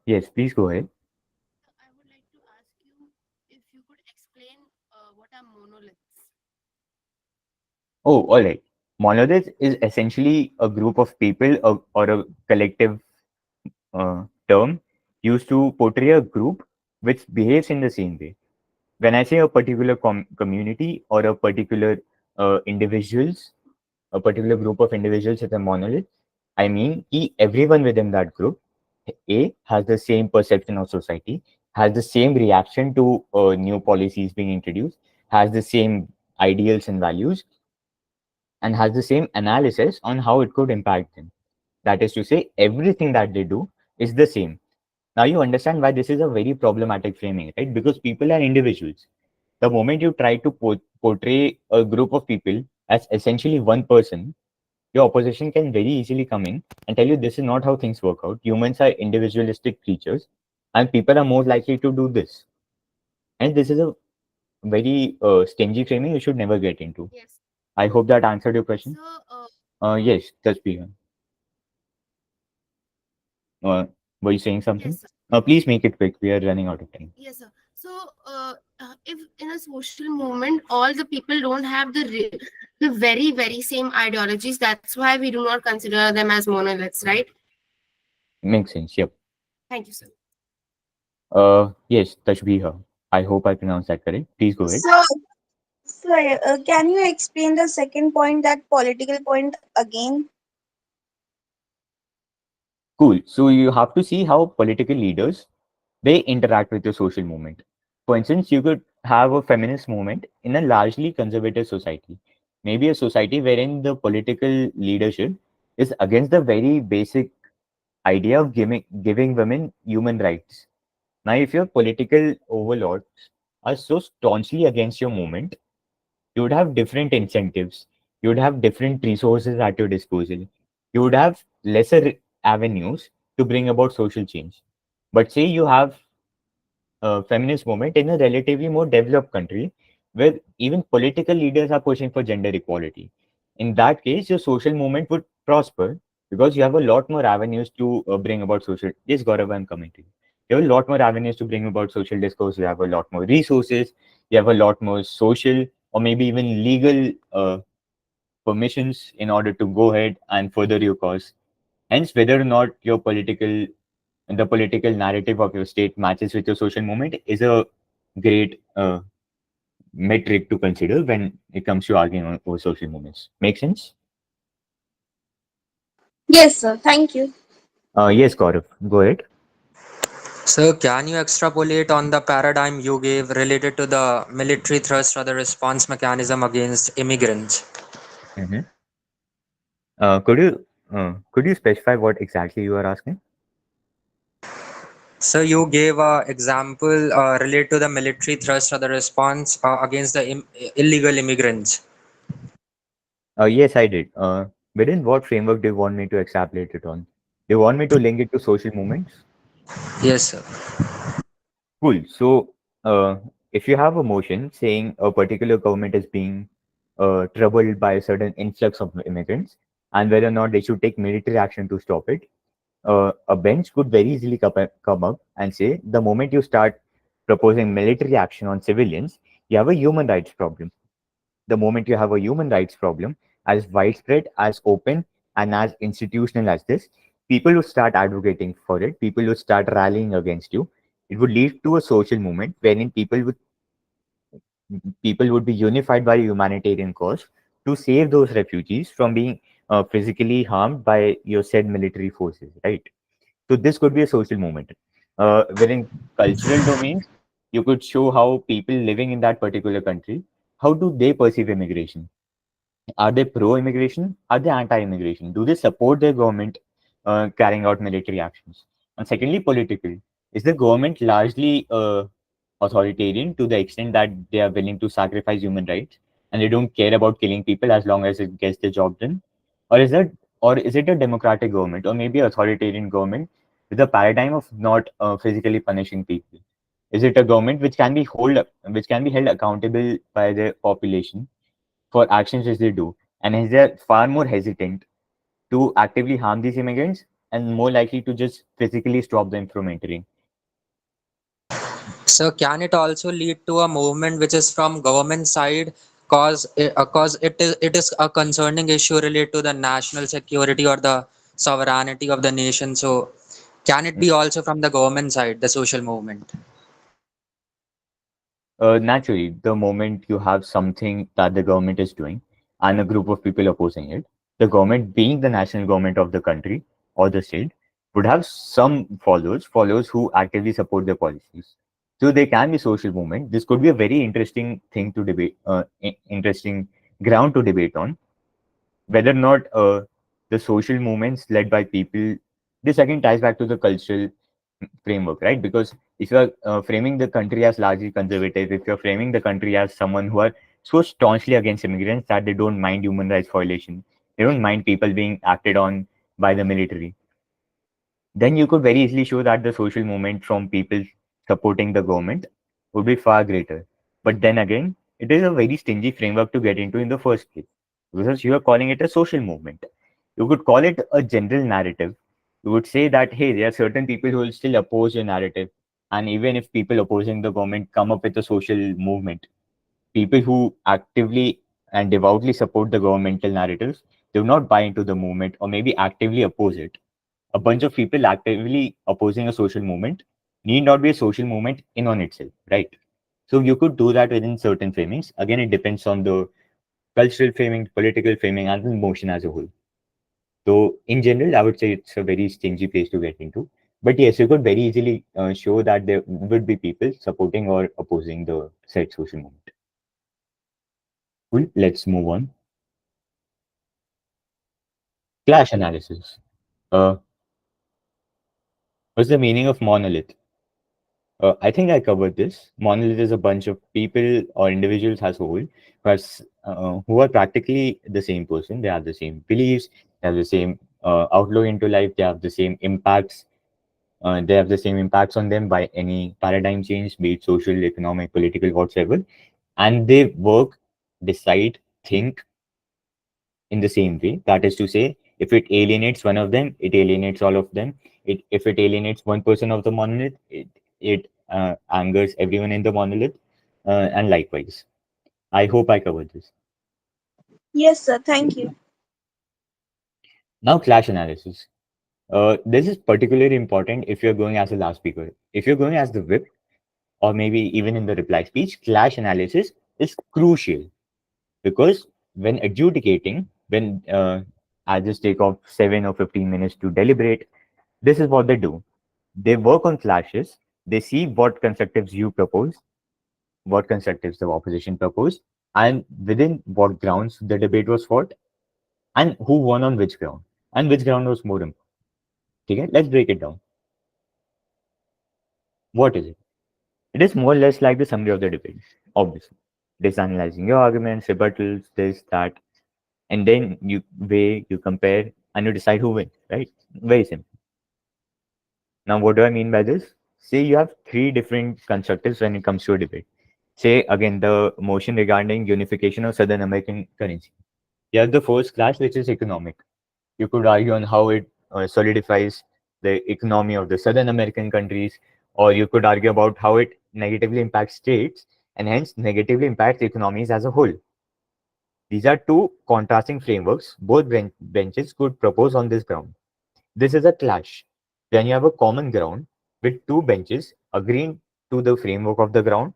Yes, please go ahead. I would like to ask you if you could explain what are monoliths. Oh, all right. Monolith is essentially a group of people or a collective term used to portray a group which behaves in the same way. When I say a particular community or a particular individuals, a particular group of individuals is a monolith, I mean everyone within that group A has the same perception of society, has the same reaction to new policies being introduced, has the same ideals and values, and has the same analysis on how it could impact them. That is to say, everything that they do is the same. Now you understand why this is a very problematic framing, right? Because people are individuals. The moment you try to portray a group of people as essentially one person, your opposition can very easily come in and tell you this is not how things work out. Humans are individualistic creatures, and people are more likely to do this. And this is a very stingy framing you should never get into. Yes. I hope that answered your question. So, Yes, that's begun. Uh, were you saying something? yes, sir. Please make it quick. We are running out of time. Yes, sir. So, if in a social movement, all the people don't have the very, very same ideologies, that's why we do not consider them as monoliths, right? Makes sense. Yep. Thank you, sir. Yes, Tashbiha. I hope I pronounced that correct. Please go ahead. So, can you explain the second point, that political point again? Cool. So you have to see how political leaders they interact with the social movement. For instance, you could have a feminist movement in a largely conservative society, maybe a society wherein the political leadership is against the very basic idea of giving women human rights. Now, if your political overlords are so staunchly against your movement, you would have different incentives, you would have different resources at your disposal, you would have lesser avenues to bring about social change. But say you have feminist movement in a relatively more developed country where even political leaders are pushing for gender equality. In that case, your social movement would prosper because you have a lot more avenues to bring about social. Yes, Gaurav, I'm coming to you. You have a lot more avenues to bring about social discourse. You have a lot more resources. You have a lot more social or maybe even legal permissions in order to go ahead and further your cause. Hence, whether or not the political narrative of your state matches with your social movement is a great metric to consider when it comes to arguing over social movements. Make sense? Yes, sir. Thank you. Yes, Gaurav, go ahead. So, can you extrapolate on the paradigm you gave related to the military thrust or the response mechanism against immigrants? Mhm. Could you specify what exactly you are asking? So, you gave a example related to the military thrust or the response against the illegal immigrants. Yes, I did. Within what framework do you want me to extrapolate it on? Do you want me to link it to social movements? Yes, sir. Cool. So, uh, if you have a motion saying a particular government is being troubled by a certain influx of immigrants and whether or not they should take military action to stop it, a bench could very easily come up and say the moment you start proposing military action on civilians, you have a human rights problem. The moment you have a human rights problem, as widespread, as open, and as institutional as this, people would start advocating for it, people would start rallying against you. It would lead to a social movement wherein people would be unified by a humanitarian cause to save those refugees from being physically harmed by your said military forces, right? So this could be a social movement. Within cultural domains, you could show how people living in that particular country, how do they perceive immigration? Are they pro-immigration? Are they anti-immigration? Do they support their government carrying out military actions? And secondly, political. Is the government largely authoritarian to the extent that they are willing to sacrifice human rights and they don't care about killing people as long as it gets the job done? Or is it a democratic government or maybe authoritarian government with a paradigm of not physically punishing people? Is it a government which can be held accountable by the population for actions which they do, and is they're far more hesitant to actively harm these immigrants and more likely to just physically stop them from entering? So can it also lead to a movement which is from government side, cause it is a concerning issue related to the national security or the sovereignty of the nation. So can it be also from the government side, the social movement? Naturally, the moment you have something that the government is doing and a group of people opposing it, the government, being the national government of the country or the state, would have some followers who actively support their policies. So they can be social movement. This could be a very interesting thing to debate, interesting ground to debate on whether or not the social movements led by people. This again ties back to the cultural framework, right? Because if you're framing the country as largely conservative, if you're framing the country as someone who are so staunchly against immigrants that they don't mind human rights violation, they don't mind people being acted on by the military, then you could very easily show that the social movement from people supporting the government would be far greater. But then again, it is a very stingy framework to get into in the first place because you are calling it a social movement. You could call it a general narrative. You would say that, hey, there are certain people who will still oppose your narrative. And even if people opposing the government come up with a social movement, people who actively and devoutly support the governmental narratives do not buy into the movement or maybe actively oppose it. A bunch of people actively opposing a social movement need not be a social movement in on itself, right? So you could do that within certain framings. Again, it depends on the cultural framing, political framing, and the motion as a whole. So in general, I would say it's a very stingy place to get into. But yes, you could very easily show that there would be people supporting or opposing the said social movement. Cool. Let's move on. Clash analysis. Uh, what's the meaning of monolith? I think I covered this. Monolith is a bunch of people or individuals as a whole who are practically the same person. They have the same beliefs, they have the same outlook into life, they have the same impacts. They have the same impacts on them by any paradigm change, be it social, economic, political, whatsoever. And they work, decide, think in the same way. That is to say, if it alienates one of them, it alienates all of them. If it alienates one person of the monolith, it angers everyone in the monolith, and likewise. I hope I covered this. Yes, sir. Thank you. Now, clash analysis. This is particularly important if you're going as a last speaker. If you're going as the whip, or maybe even in the reply speech, clash analysis is crucial because when adjudicating, when I just take off 7 or 15 minutes to deliberate, this is what they do. They work on clashes. They see what constructives you propose, what constructives the opposition proposed, and within what grounds the debate was fought, and who won on which ground, and which ground was more important. Okay, let's break it down. What is it? It is more or less like the summary of the debate, obviously. It is analyzing your arguments, rebuttals, this, that, and then you weigh, you compare, and you decide who wins, right? Very simple. Now, what do I mean by this? Say you have three different constructives when it comes to a debate. say again the motion regarding unification of Southern American currency. You have the first clash, which is economic. You could argue on how it solidifies the economy of the Southern American countries, or you could argue about how it negatively impacts states and hence negatively impacts economies as a whole. These are two contrasting frameworks both benches could propose on this ground. This is a clash. When you have a common ground with two benches agreeing to the framework of the ground,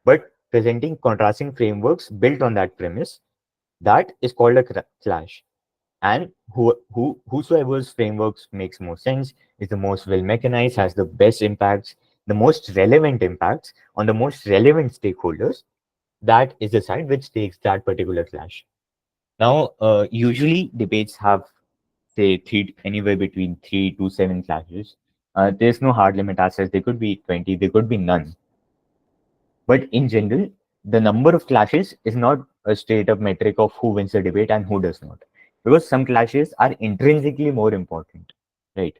but presenting contrasting frameworks built on that premise, that is called a clash. And whosoever's frameworks makes more sense, is the most well mechanized, has the best impacts, the most relevant impacts on the most relevant stakeholders, that is the side which takes that particular clash. Now, usually debates have say anywhere between 3 to 7 clashes. There's no hard limit as such. They could be 20, they could be none. But in general, the number of clashes is not a straight up metric of who wins the debate and who does not. Because some clashes are intrinsically more important, right?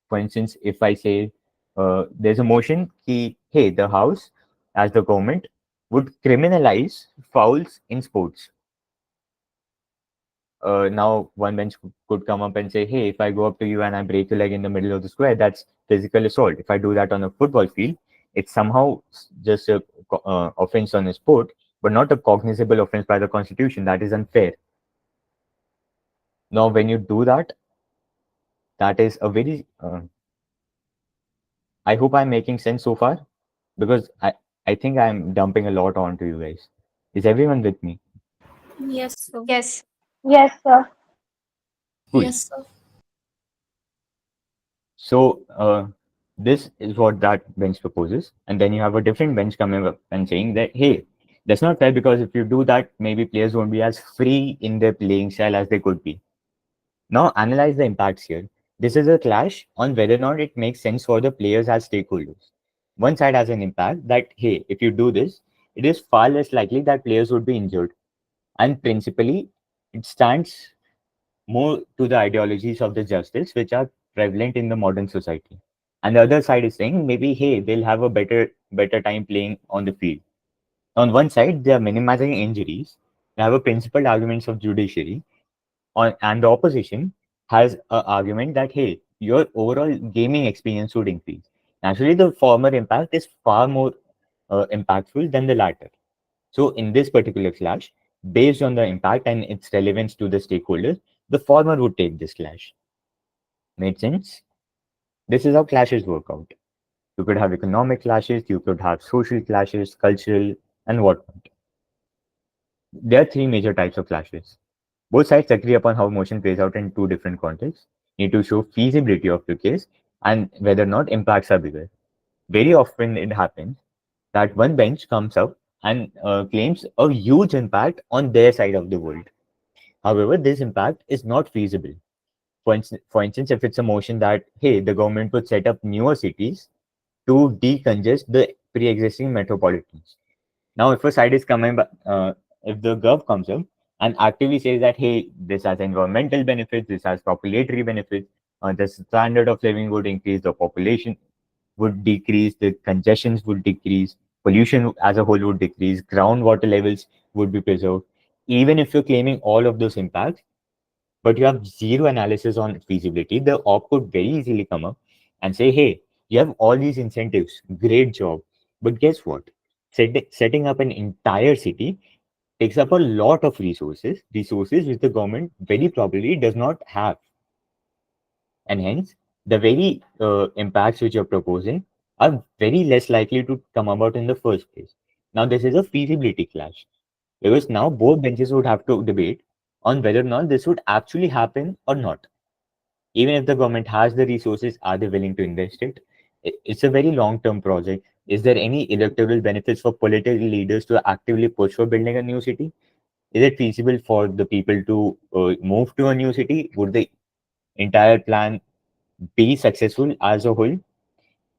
For instance, if I say there's a motion, hey, the House, as the government, would criminalize fouls in sports. Now one bench could come up and say, hey, if I go up to you and I break your leg in the middle of the square, that's physical assault. If I do that on a football field, it's somehow just a offense on a sport, but not a cognizable offense by the constitution. That is unfair. Now when you do that, that is a very I hope I'm making sense so far, because I think I'm dumping a lot onto you guys. Is everyone with me? Yes, sir. Yes. Yes, sir. Cool. Yes, sir. So this is what that bench proposes, and then you have a different bench coming up and saying that, hey, that's not fair, because if you do that, maybe players won't be as free in their playing style as they could be. Now analyze the impacts here. This is a clash on whether or not it makes sense for the players as stakeholders. One side has an impact that, hey, if you do this, it is far less likely that players would be injured, and principally it stands more to the ideologies of the justice which are prevalent in the modern society. And the other side is saying maybe, hey, they'll have a better time playing on the field. On one side, they are minimizing injuries. They have a principled arguments of judiciary. And the opposition has an argument that, hey, your overall gaming experience would increase. Naturally, the former impact is far more impactful than the latter. So in this particular clash, based on the impact and its relevance to the stakeholders, the former would take this clash. Made sense? This is how clashes work out. You could have economic clashes, you could have social clashes, cultural, and whatnot. There are three major types of clashes. Both sides agree upon how motion plays out in two different contexts, need to show feasibility of the case and whether or not impacts are bigger. Very often it happens that one bench comes up and claims a huge impact on their side of the world. However, this impact is not feasible. For instance, if it's a motion that, hey, the government would set up newer cities to decongest the pre-existing metropolitans. Now, if a side is coming, if the gov comes up and actively says that, hey, this has environmental benefits, this has populatory benefits, the standard of living would increase, the population would decrease, the congestions would decrease, pollution as a whole would decrease, groundwater levels would be preserved. Even if you're claiming all of those impacts, but you have zero analysis on feasibility, the op could very easily come up and say, hey, you have all these incentives, great job. But guess what? Setting up an entire city takes up a lot of resources which the government very probably does not have. And hence, the very impacts which you're proposing are very less likely to come about in the first place. Now, this is a feasibility clash because now both benches would have to debate on whether or not this would actually happen or not. Even if the government has the resources, are they willing to invest it? It's a very long term project. Is there any electoral benefits for political leaders to actively push for building a new city? Is it feasible for the people to move to a new city? Would the entire plan be successful as a whole?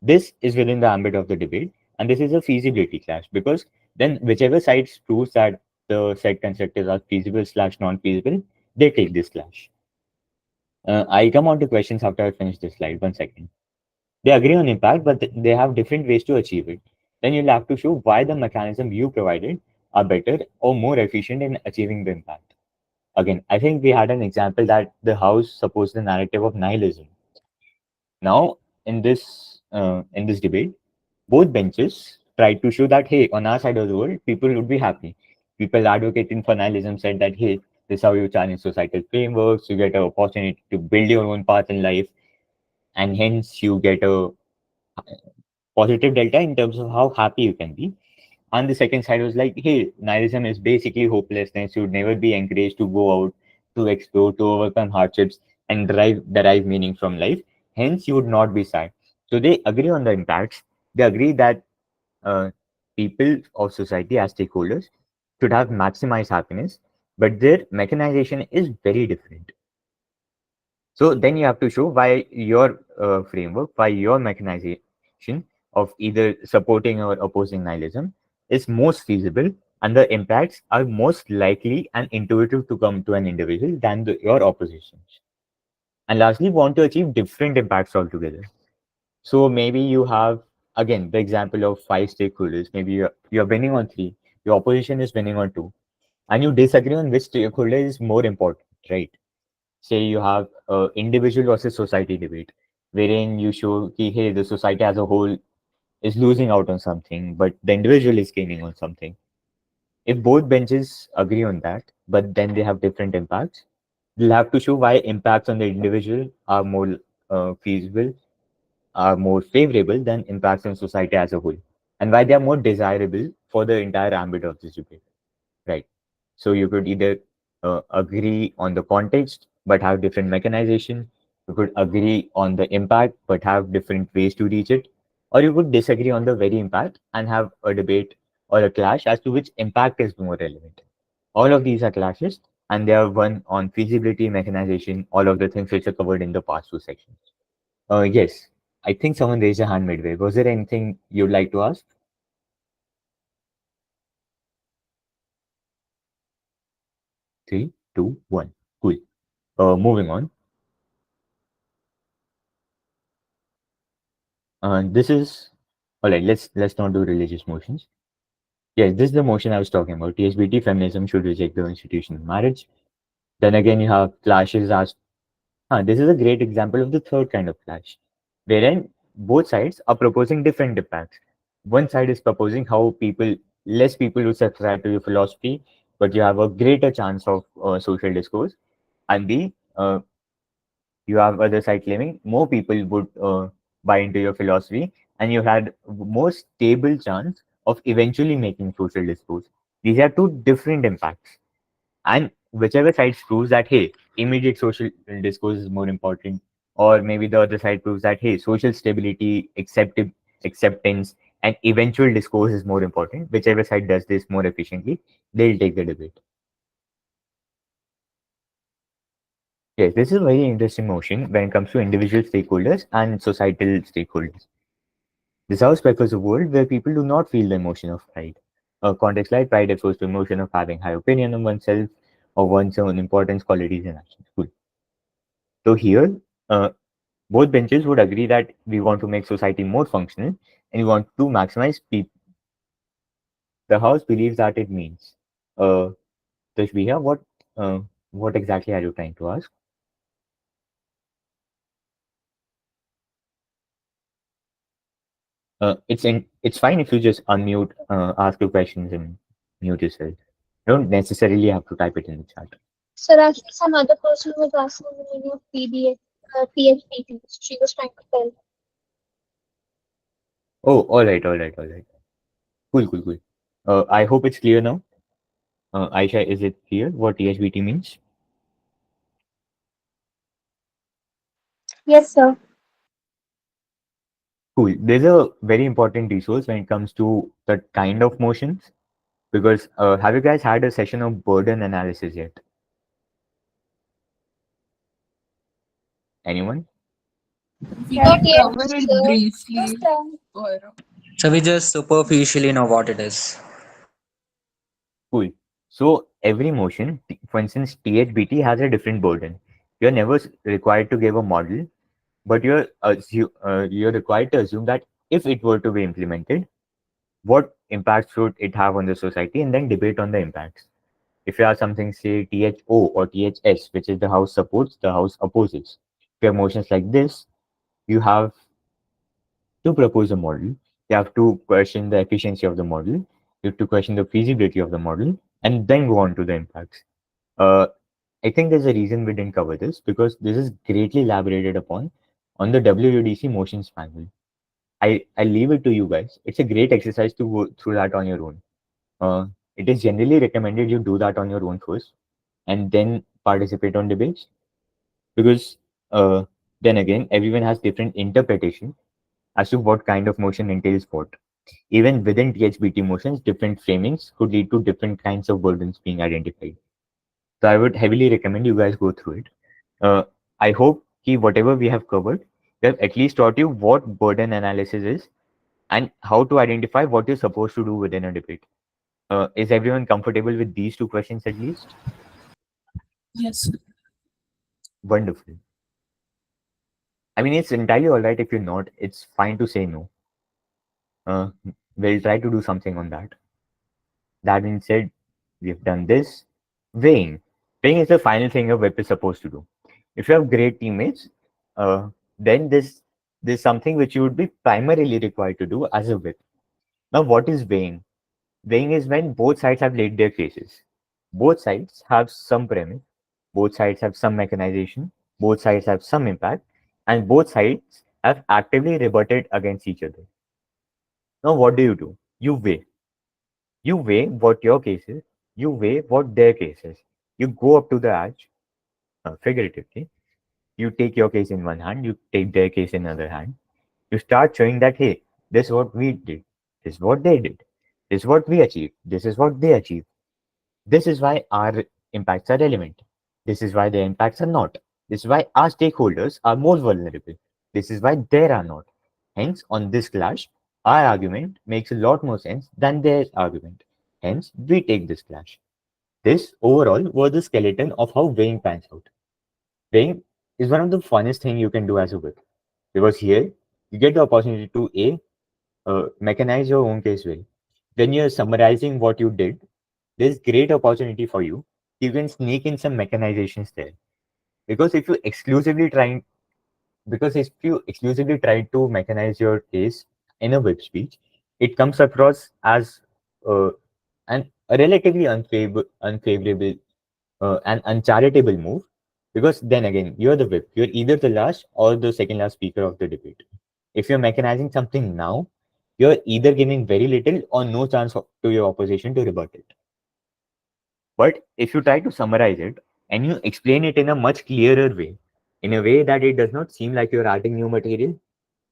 This is within the ambit of the debate, and this is a feasibility clash because then whichever side proves that the said concepts are feasible slash non-feasible, they take this clash. I come on to questions after I finish this slide. 1 second. They agree on impact, but they have different ways to achieve it. then you'll have to show why the mechanism you provided are better or more efficient in achieving the impact. Again, I think we had an example that the house supports the narrative of nihilism. Now, in this debate, both benches tried to show that hey, on our side of the world, people would be happy. People advocating for nihilism said that hey, this is how you challenge societal frameworks, you get an opportunity to build your own path in life, and hence you get a positive delta in terms of how happy you can be. And the second side was like, hey, nihilism is basically hopelessness. You'd never be encouraged to go out, to explore, to overcome hardships, and derive meaning from life. Hence, you would not be sad. So they agree on the impacts. They agree that uh, people of society as stakeholders should have maximized happiness, but their mechanization is very different. So then you have to show why your framework, why your mechanization of either supporting or opposing nihilism is most feasible, and the impacts are most likely and intuitive to come to an individual than your oppositions. And lastly, want to achieve different impacts altogether. So maybe you have again the example of five stakeholders. Maybe you're winning on three, your opposition is winning on two, and you disagree on which stakeholder is more important, right? Say you have a individual versus society debate, wherein you show ki, hey, the society as a whole is losing out on something, but the individual is gaining on something. If both benches agree on that, but then they have different impacts, they'll have to show why impacts on the individual are more feasible, are more favorable than impacts on society as a whole, and why they are more desirable for the entire ambit of this debate. Right. So you could either agree on the context but have different mechanization. You could agree on the impact but have different ways to reach it. Or you could disagree on the very impact and have a debate or a clash as to which impact is more relevant. All of these are clashes, and they are one on feasibility, mechanization, all of the things which are covered in the past two sections. Yes, I think someone raised a hand midway. Was there anything you'd like to ask? Three, two, one. Cool. Moving on. This is all right. Let's not do religious motions. Yes, this is the motion I was talking about. TSBT feminism should reject the institution of marriage. Then again, you have clashes as this is a great example of the third kind of clash, wherein both sides are proposing different impacts. One side is proposing how less people will subscribe to your philosophy, but you have a greater chance of social discourse, and you have other side claiming more people would buy into your philosophy, and you had more stable chance of eventually making social discourse. These are two different impacts, and whichever side proves that hey, immediate social discourse is more important, or maybe the other side proves that hey, social stability, acceptance, and eventual discourse is more important. Whichever side does this more efficiently, they'll take the debate. Yes, this is a very interesting motion when it comes to individual stakeholders and societal stakeholders. This house prefers a world where people do not feel the emotion of pride. A context like pride refers to emotion of having high opinion of oneself or one's own importance, qualities, and actions. Cool. So here, uh, both benches would agree that we want to make society more functional and we want to maximize people. The house believes that it means. Uh, Tashbiha, uh, what exactly are you trying to ask? It's fine if you just unmute, ask your questions, and mute yourself. You don't necessarily have to type it in the chat. Sir, actually, some other person was asking the meaning of PBA, PHPT. She was trying to tell. Oh, all right, all right, all right. Cool, cool, cool. I hope it's clear now. Aisha, is it clear what THBT means? Yes, sir. Cool. There's a very important resource when it comes to the kind of motions because have you guys had a session of burden analysis yet? Anyone? We Not can yet, cover it sir. briefly. Gaurav. So we just superficially know what it is. Cool. So every motion, for instance, THBT has a different burden. You're never required to give a model, but you're required to assume that if it were to be implemented, what impacts should it have on the society, and then debate on the impacts. If you have something, say THO or THS, which is the house supports, the house opposes. If you have motions like this, you have to propose a model. You have to question the efficiency of the model. You have to question the feasibility of the model, and then go on to the impacts. Uh, I think there's a reason we didn't cover this because this is greatly elaborated upon on the WUDC motions manual. I leave it to you guys. It's a great exercise to go through that on your own. Uh, it is generally recommended you do that on your own first and then participate on debates because then again everyone has different interpretation as to what kind of motion entails what. Even within THBT motions, different framings could lead to different kinds of burdens being identified. So I would heavily recommend you guys go through it. Uh, I hope कि whatever we have covered, we have at least taught you what burden analysis is and how to identify what you're supposed to do within a debate. Is everyone comfortable with these two questions at least? Yes. Wonderful. I mean, it's entirely all right if you're not. It's fine to say no. Uh, we'll try to do something on that. That being said, we've done this. Weighing. Weighing is the final thing a whip is supposed to do. If you have great teammates, then this something which you would be primarily required to do as a whip. Now, what is weighing? Weighing is when both sides have laid their cases. Both sides have some premise, both sides have some mechanization, both sides have some impact, and both sides have actively rebutted against each other. Now, what do? You weigh. You weigh what your case is, you weigh what their case is. You go up to the edge, figuratively. You take your case in one hand, you take their case in another hand. You start showing that, hey, this is what we did, this is what they did, this is what we achieved, this is what they achieved. This is why our impacts are relevant. This is why their impacts are not. This is why our stakeholders are more vulnerable. This is why there are not. Hence, on this clash, our argument makes a lot more sense than their argument. Hence, we take this clash. This overall was the skeleton of how weighing pans out. Weighing is one of the funnest things you can do as a whip because here you get the opportunity to mechanize your own case well. When you're summarizing what you did, there's great opportunity for you. You can sneak in some mechanizations there because if you exclusively try to mechanize your case in a web speech, it comes across as uh, a relatively unfavorable and uncharitable move because then again you're the whip. You're either the last or the second last speaker of the debate. If you're mechanizing something now, you're either giving very little or no chance to your opposition to rebut it. But if you try to summarize it and you explain it in a much clearer way, in a way that it does not seem like you're adding new material,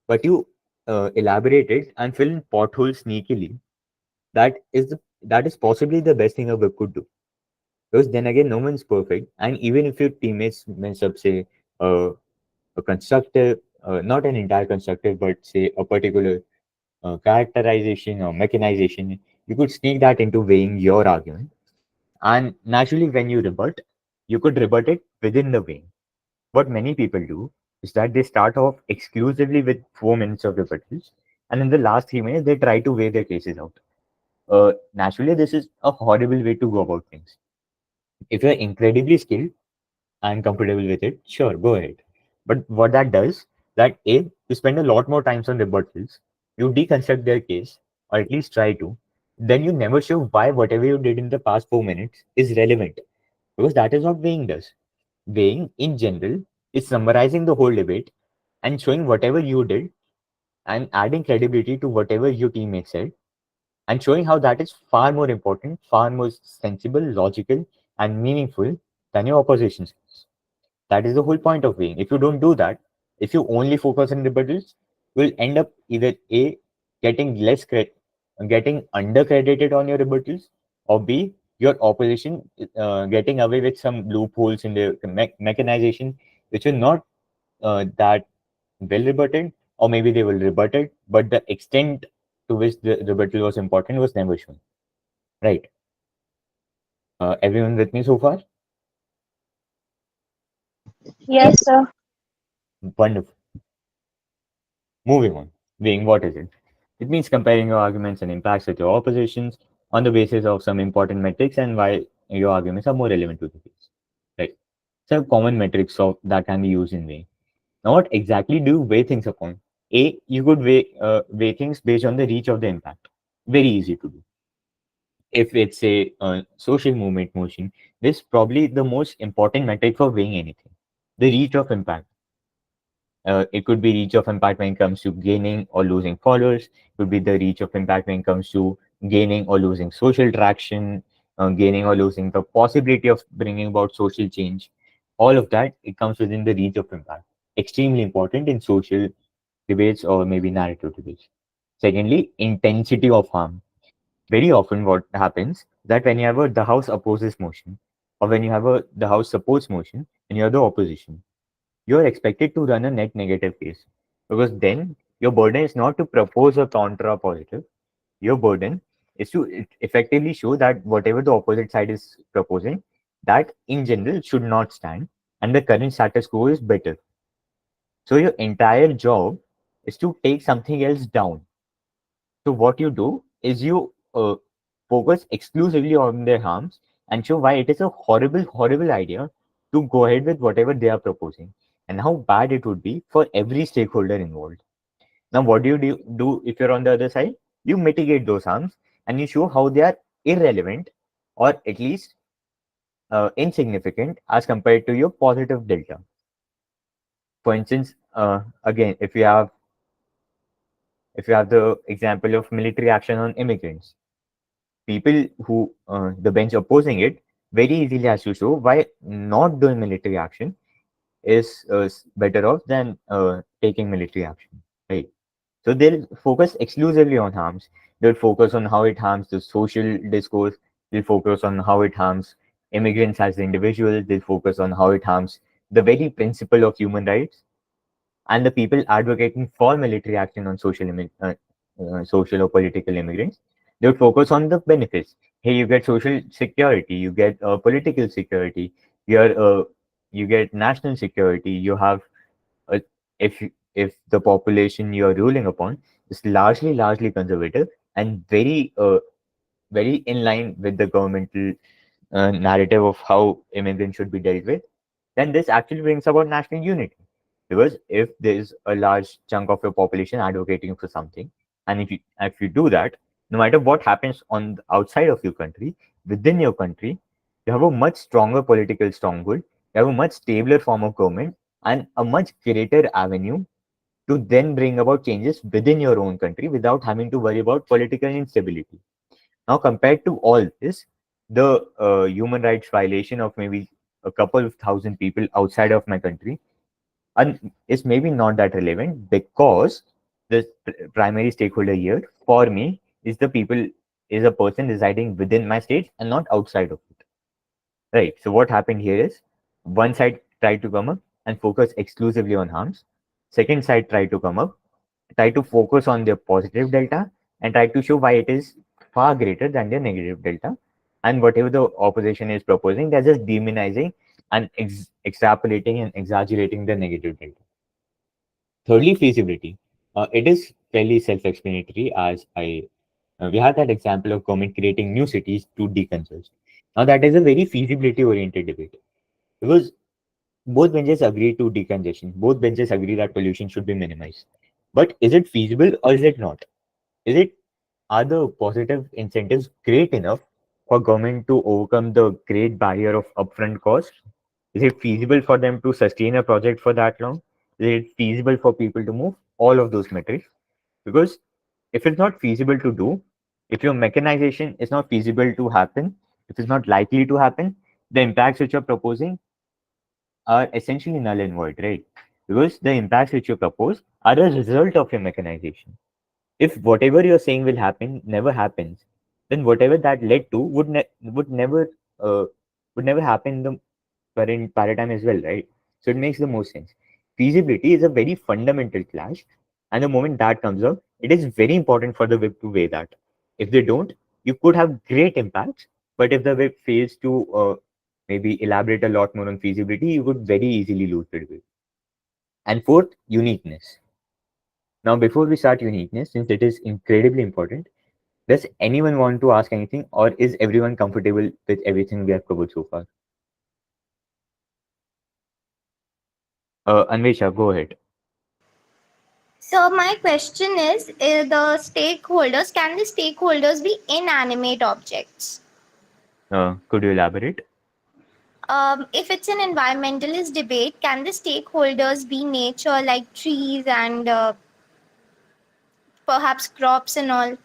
but you elaborate it and fill in potholes sneakily, that is possibly the best thing a web could do. Because then again, no one's perfect, and even if your teammates mess up, say a constructive, not an entire constructive, but say a particular characterization or mechanization, you could sneak that into weighing your argument. And naturally, when you rebut, you could rebut it within the vein. What many people do is that they start off exclusively with 4 minutes of rebuttals, and in the last 3 minutes, they try to weigh their cases out. Naturally, this is a horrible way to go about things. If you're incredibly skilled and comfortable with it, sure, go ahead. But what that does, that A, you spend a lot more times on rebuttals, you deconstruct their case, or at least try to, then you never show why whatever you did in the past 4 minutes is relevant. Because that is what weighing does. Weighing, in general, is summarizing the whole debate and showing whatever you did and adding credibility to whatever your teammates said and showing how that is far more important, far more sensible, logical, and meaningful than your opposition says. That is the whole point of weighing. If you don't do that, if you only focus on rebuttals, you will end up either A, getting less credit, getting undercredited on your rebuttals, or B, your opposition getting away with some loopholes in the mechanization, which are not that well rebutted, or maybe they will rebut it, but the extent to which the rebuttal was important was never shown. Right? Everyone with me so far? Yes, Yes. sir. Wonderful. Moving on. Weighing, what is it? It means comparing your arguments and impacts with your oppositions on the basis of some important metrics and why your arguments are more relevant to the case. Right. Some common metrics of that can be used in weighing. Now, what exactly do you weigh things upon? A, you could weigh things based on the reach of the impact. Very easy to do. If it's a social movement motion, this is probably the most important metric for weighing anything. The reach of impact. It could be reach of impact when it comes to gaining or losing followers. It could be the reach of impact when it comes to gaining or losing social traction, gaining or losing the possibility of bringing about social change. All of that, it comes within the reach of impact. Extremely important in social debates or maybe narrative debates. Secondly, intensity of harm. Very often, what happens that when you have the House opposes motion, or when you have the House supports motion, and you're the opposition, you're expected to run a net negative case, because then your burden is not to propose a contra positive. Your burden is to effectively show that whatever the opposite side is proposing, that in general should not stand, and the current status quo is better. So your entire job is to take something else down. So what you do is you focus exclusively on their harms and show why it is a horrible, horrible idea to go ahead with whatever they are proposing and how bad it would be for every stakeholder involved. Now, what do if you're on the other side? You mitigate those harms and you show how they are irrelevant or at least insignificant as compared to your positive delta. For instance, again, if you have the example of military action on immigrants, people who the bench opposing it very easily has to show why not doing military action is better off than taking military action, right? So they'll focus exclusively on harms. They'll focus on how it harms the social discourse. They'll focus on how it harms immigrants as individuals. They'll focus on how it harms the very principle of human rights, and the people advocating for military action on social or political immigrants, they would focus on the benefits. Hey, you get social security, you get political security, you get national security. You have uh, if the population you are ruling upon is largely conservative and very in line with the governmental narrative of how immigrants should be dealt with, then this actually brings about national unity. Because if there's a large chunk of your population advocating for something, and if you do that, no matter what happens on the outside of your country, within your country, you have a much stronger political stronghold, you have a much stabler form of government, and a much greater avenue to then bring about changes within your own country without having to worry about political instability. Now, compared to all this, the human rights violation of maybe a couple of thousand people outside of my country and is maybe not that relevant, because the primary stakeholder here for me is the people, is a person residing within my state and not outside of it. Right. So what happened here is one side tried to come up and focus exclusively on harms. Second side tried to come up, try to focus on their positive delta and try to show why it is far greater than their negative delta. And whatever the opposition is proposing, they're just demonizing and extrapolating and exaggerating the negative delta. Thirdly, feasibility. It is fairly self-explanatory, as we have that example of government creating new cities to decongest. Now that is a very feasibility-oriented debate, because both benches agree to decongestion. Both benches agree that pollution should be minimized. But is it feasible or is it not? Is it Are the positive incentives great enough for government to overcome the great barrier of upfront cost? Is it feasible for them to sustain a project for that long? Is it feasible for people to move? All of those metrics. Because if it's not feasible to do, if your mechanization is not feasible to happen, if it's not likely to happen, the impacts which you're proposing are essentially null and void, right? Because the impacts which you propose are a result of your mechanization. If whatever you're saying will happen never happens, then whatever that led to uh, would never happen in the current paradigm as well, right? So it makes the most sense. Feasibility is a very fundamental clash, and the moment that comes up, it is very important for the whip to weigh that. If they don't, you could have great impacts, but if the whip fails to maybe elaborate a lot more on feasibility, you would very easily lose the debate. And fourth, uniqueness. Now, before we start uniqueness, since it is incredibly important, does anyone want to ask anything, or is everyone comfortable with everything we have covered so far? Anvesha, go ahead. So my question is, the stakeholders, can the stakeholders be inanimate objects? Could you elaborate? If it's an environmentalist debate, can the stakeholders be nature like trees and perhaps crops and all?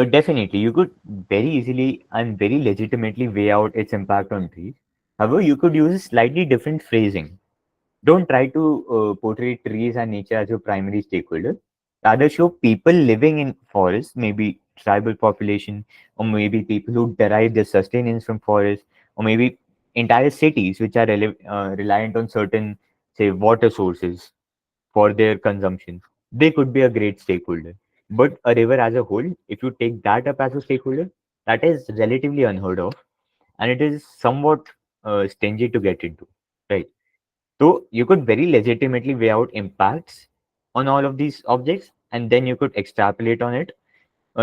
Definitely, you could very easily and very legitimately weigh out its impact on trees. However, you could use a slightly different phrasing. Don't try to portray trees and nature as your primary stakeholder. Rather, show people living in forests, maybe tribal population, or maybe people who derive their sustenance from forests, or maybe entire cities which are reliant on certain, say, water sources for their consumption. They could be a great stakeholder. But a river as a whole, if you take that up as a stakeholder, that is relatively unheard of, and it is somewhat stingy to get into, right? So you could very legitimately weigh out impacts on all of these objects, and then you could extrapolate on it.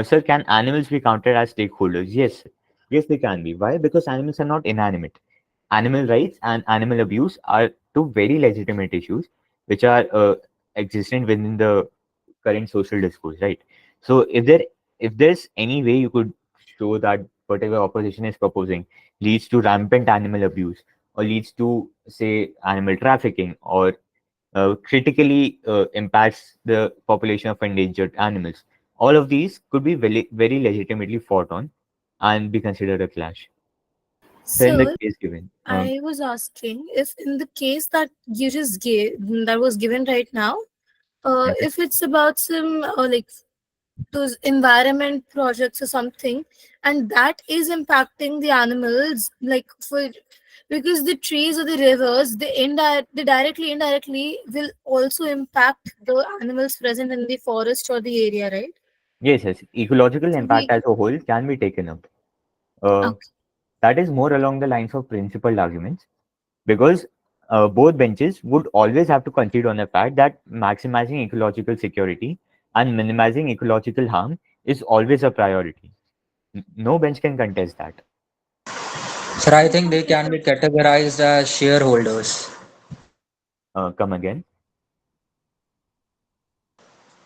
Sir, can animals be counted as stakeholders? Yes, yes, they can be. Why? Because animals are not inanimate. Animal rights and animal abuse are two very legitimate issues which are existent within the current social discourse, right? So if there's any way you could show that whatever opposition is proposing leads to rampant animal abuse or leads to, say, animal trafficking, or critically impacts the population of endangered animals, all of these could be very legitimately fought on and be considered a clash. So in the So case given, I was asking if in the case that you just gave, that was given right now, mhm. if it's about some like those environment projects or something, and that is impacting the animals, like for because the trees or the rivers, they directly indirectly will also impact the animals present in the forest or the area, right? Yes, yes, ecological So impact we as a whole can be taken up. Uh, okay. that is more along the lines of principled arguments, because both benches would always have to concede on the fact that maximizing ecological security and minimizing ecological harm is always a priority. No bench can contest that. Sir, I think they can be categorized as shareholders. Come again.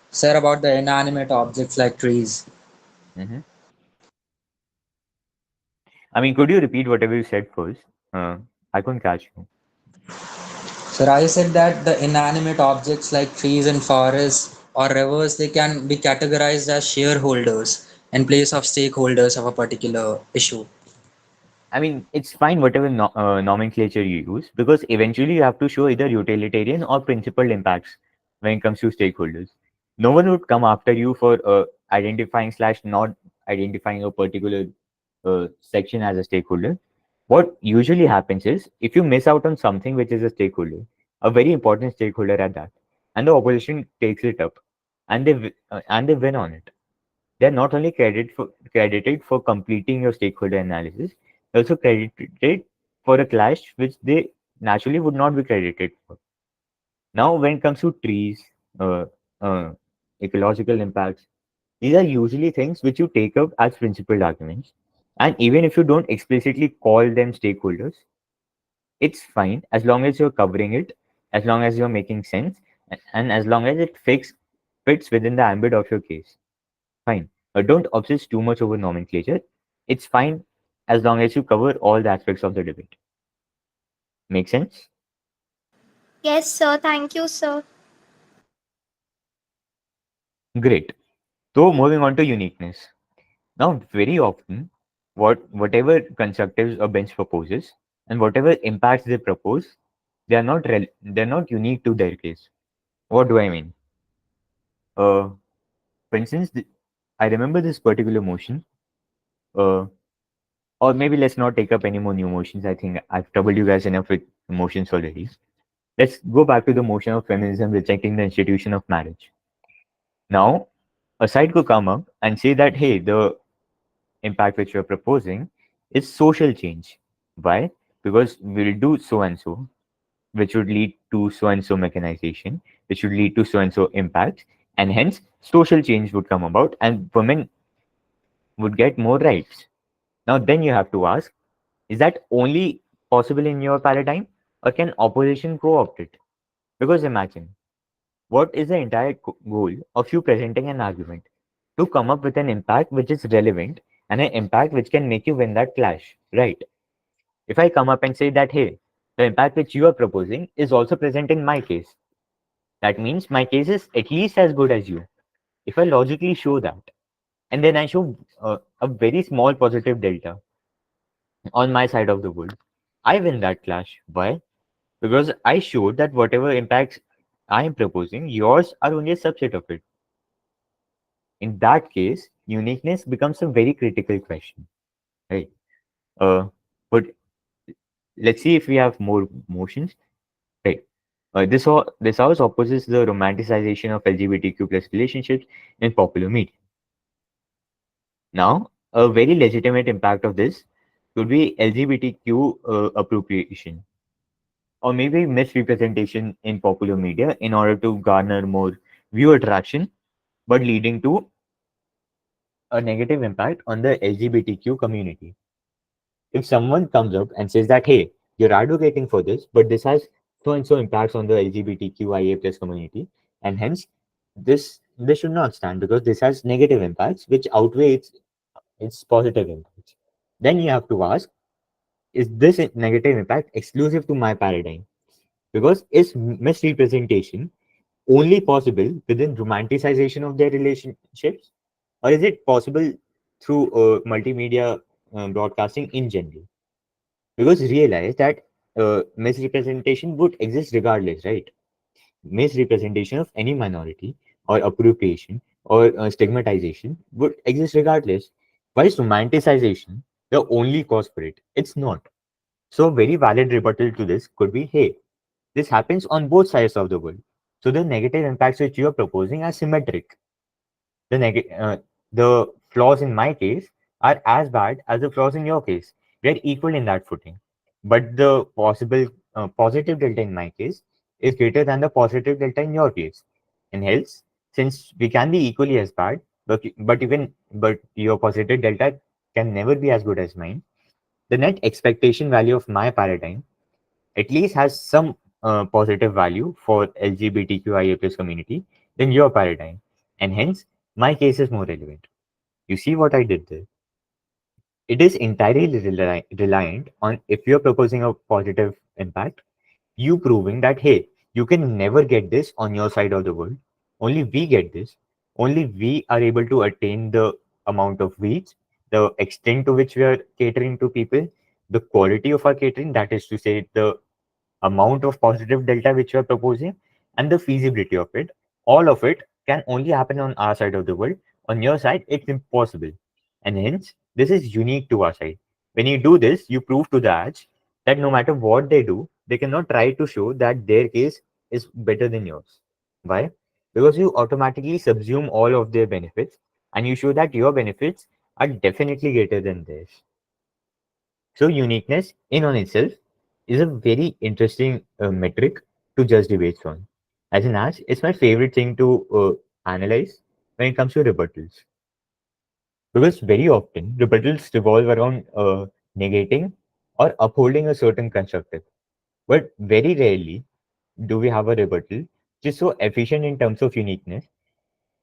Sir, about the inanimate objects like trees. Hmm. I mean, could you repeat whatever you said first? I couldn't catch you. Sir, I said that the inanimate objects like trees and forests or rivers, they can be categorized as shareholders in place of stakeholders of a particular issue. I mean, it's fine whatever nomenclature you use, because eventually you have to show either utilitarian or principled impacts when it comes to stakeholders. No one would come after you for identifying slash not identifying a particular section as a stakeholder. What usually happens is if you miss out on something which is a stakeholder, a very important stakeholder at that, and the opposition takes it up, and and they win on it. They're not only credited for completing your stakeholder analysis, they're also credited for a clash which they naturally would not be credited for. Now, when it comes to trees, uh, uh, ecological impacts, these are usually things which you take up as principled arguments. And even if you don't explicitly call them stakeholders, it's fine as long as you're covering it, as long as you're making sense, and as long as it fits within the ambit of your case. Fine. Don't obsess too much over nomenclature. It's fine as long as you cover all the aspects of the debate. Make sense? Yes, sir. Thank you, sir. Great. So moving on to uniqueness. Now, very often, whatever constructives a bench proposes and whatever impacts they propose, they're not unique to their case. What do I mean? Uh, for instance, I remember this particular motion. Uh, or maybe let's not take up any more new motions. I think I've troubled you guys enough with motions already. Let's go back to the motion of feminism rejecting the institution of marriage. Now, a side could come up and say that, hey, the impact which you're proposing is social change. Why? Because we'll do so and so, which would lead to so and so mechanization, which should lead to so and so impacts, and hence social change would come about and women would get more rights. Now, then you have to ask, is that only possible in your paradigm, or can opposition co opt it? Because imagine, what is the entire goal of you presenting an argument? To come up with an impact which is relevant and an impact which can make you win that clash, right? If I come up and say that, hey, the impact which you are proposing is also present in my case, that means my case is at least as good as you. If I logically show that, and then I show a very small positive delta on my side of the world, I win that clash. Why? Because I showed that whatever impacts I am proposing, yours are only a subset of it. In that case, uniqueness becomes a very critical question, right? But let's see if we have more motions, right? This house opposes the romanticization of LGBTQ plus relationships in popular media. Now, a very legitimate impact of this could be LGBTQ appropriation or maybe misrepresentation in popular media in order to garner more view attraction, but leading to a negative impact on the LGBTQ community. If someone comes up and says that, hey, you're advocating for this, but this has so and so impacts on the LGBTQIA plus community, and hence this should not stand because this has negative impacts which outweigh its positive impacts. Then you have to ask, is this negative impact exclusive to my paradigm? Because is misrepresentation only possible within romanticization of their relationships, or is it possible through multimedia broadcasting in general? Because realize that misrepresentation would exist regardless, right? Misrepresentation of any minority or appropriation or stigmatization would exist regardless. Why is romanticization the only cause for it? It's not. So, a very valid rebuttal to this could be, hey, this happens on both sides of the world. So, the negative impacts which you are proposing are symmetric. The flaws in my case are as bad as the flaws in your case. We are equal in that footing. But the possible positive delta in my case is greater than the positive delta in your case. And hence, since we can be equally as bad, but your positive delta can never be as good as mine, the net expectation value of my paradigm at least has some positive value for LGBTQIA plus community than your paradigm. And hence, my case is more relevant. You see what I did there? It is entirely reliant on if you're proposing a positive impact, you proving that, hey, you can never get this on your side of the world. Only we get this. Only we are able to attain the amount of reach, the extent to which we are catering to people, the quality of our catering, that is to say, the amount of positive delta which you are proposing, and the feasibility of it. All of it can only happen on our side of the world. On your side, it's impossible. And hence, this is unique to our side. When you do this, you prove to the edge that no matter what they do, they cannot try to show that their case is better than yours. Why? Because you automatically subsume all of their benefits and you show that your benefits are definitely greater than theirs. So uniqueness in on itself is a very interesting metric to judge debates on. As an as, it's my favorite thing to analyze when it comes to rebuttals. Because very often rebuttals revolve around negating or upholding a certain constructive. But very rarely do we have a rebuttal which is so efficient in terms of uniqueness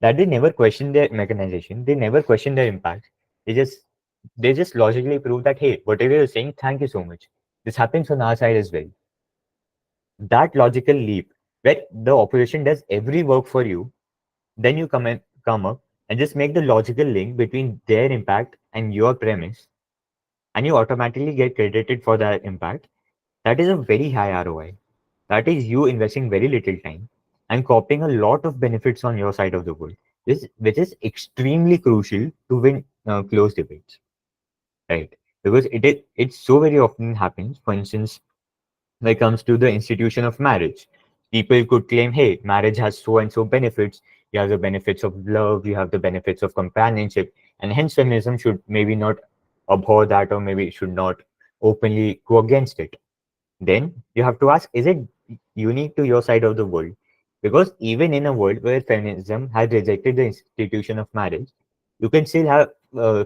that they never question their mechanization, they never question their impact. They just logically prove that, hey, whatever you're saying, thank you so much. This happens on our side as well. That logical leap where the opposition does every work for you, then you come up and just make the logical link between their impact and your premise, and you automatically get credited for that impact. That is a very high ROI. That is you investing very little time and copying a lot of benefits on your side of the world, which is extremely crucial to win close debates, right? Because it so very often happens. For instance, when it comes to the institution of marriage, people could claim, hey, marriage has so and so benefits. You have the benefits of love, you have the benefits of companionship, and hence feminism should maybe not abhor that or maybe should not openly go against it. Then you have to ask, is it unique to your side of the world? Because even in a world where feminism has rejected the institution of marriage, you can still have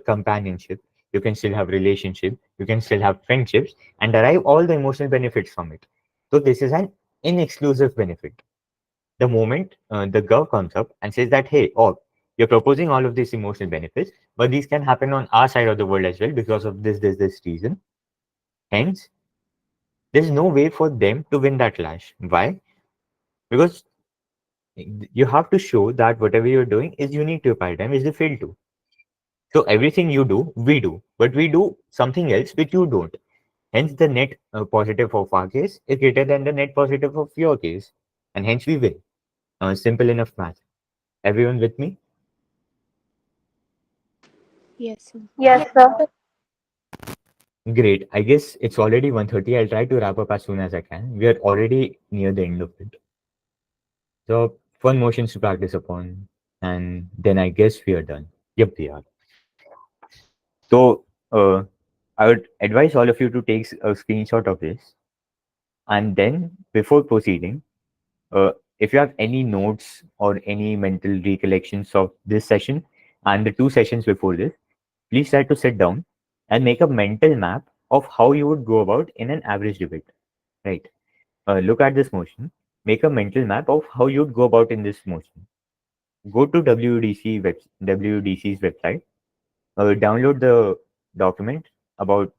companionship, you can still have relationship, you can still have friendships, and derive all the emotional benefits from it. So this is an inexclusive benefit. The moment the girl comes up and says that, hey, oh, you're proposing all of these emotional benefits, but these can happen on our side of the world as well because of this reason. Hence, there's no way for them to win that clash. Why? Because you have to show that whatever you're doing is unique to your paradigm, is the field to. So everything you do, we do, but we do something else which you don't. Hence, the net positive of our case is greater than the net positive of your case, and hence we win. Simple enough math. Everyone with me? Yes, sir. Yes, sir. Great. I guess it's already 1:30. I'll try to wrap up as soon as I can. We are already near the end of it. So, fun motions to practice upon, and then I guess we are done. Yep, we are. So, I would advise all of you to take a screenshot of this, and then before proceeding, if you have any notes or any mental recollections of this session and the two sessions before this, please try to sit down and make a mental map of how you would go about in an average debate. Right. Look at this motion. Make a mental map of how you'd go about in this motion. Go to WDC's website. Download the document about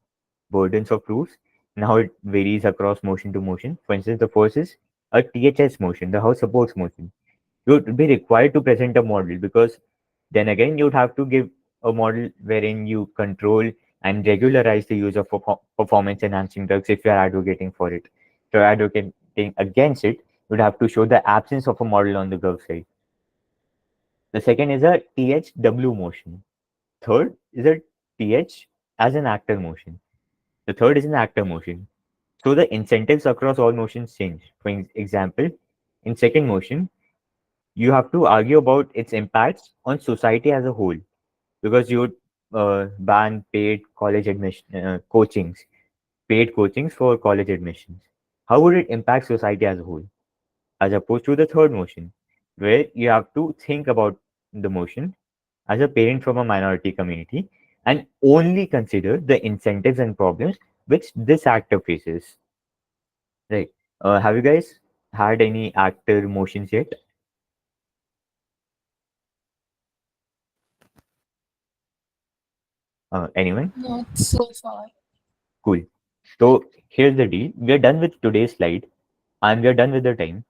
burdens of proofs and how it varies across motion to motion. For instance, the first is a THS motion, the house supports motion. You would be required to present a model because then again you'd have to give a model wherein you control and regularize the use of performance enhancing drugs if you're advocating for it. If you're advocating against it, you'd have to show the absence of a model on the gov side. The second is a THW motion. Third is a TH as an actor motion. The third is an actor motion. So the incentives across all motions change. For example, in second motion, you have to argue about its impacts on society as a whole because you would ban paid coachings for college admissions. How would it impact society as a whole? As opposed to the third motion, where you have to think about the motion as a parent from a minority community and only consider the incentives and problems which this actor faces. Right. Have you guys had any actor motions yet? Anyone? Not so far. Cool. So here's the deal. We are done with today's slide and we are done with the time.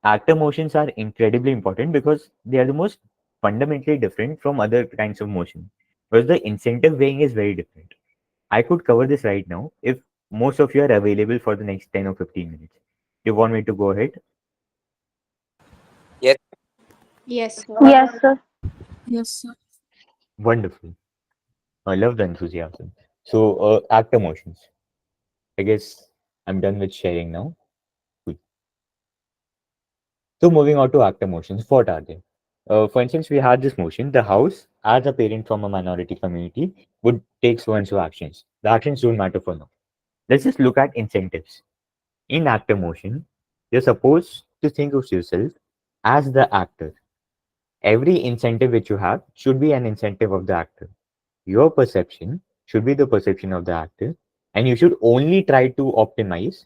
Actor motions are incredibly important because they are the most fundamentally different from other kinds of motion. Because the incentive weighing is very different. I could cover this right now if most of you are available for the next 10 or 15 minutes. You want me to go ahead? Yes. Yes, sir. Yes, sir. Yes, sir. Wonderful. I love the enthusiasm. So, actor motions. I guess I'm done with sharing now. Cool. So, moving on to actor motions, what are they? For instance, we had this motion the house, as a parent from a minority community, would take so and so actions. The actions don't matter for now. Let's just look at incentives. In actor motion, you're supposed to think of yourself as the actor. Every incentive which you have should be an incentive of the actor. Your perception should be the perception of the actor, and you should only try to optimize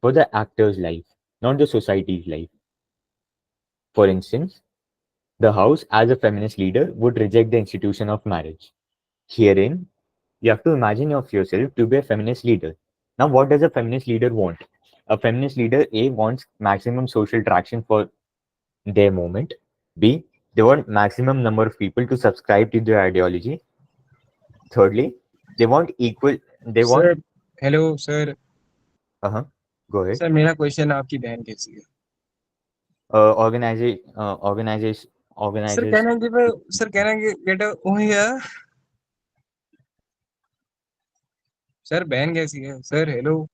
for the actor's life, not the society's life. For instance, the house, as a feminist leader, would reject the institution of marriage. Herein, you have to imagine of yourself to be a feminist leader. Now, what does a feminist leader want? A feminist leader A wants maximum social traction for their movement. B, they want maximum number of people to subscribe to their ideology. Thirdly, they want equal. They want. Sir hello sir Uh-huh. Go ahead. Sir मेरा question आपकी बहन कैसी है sir Organizes. कहना कि sir कहना कि get here sir बहन कैसी है sir hello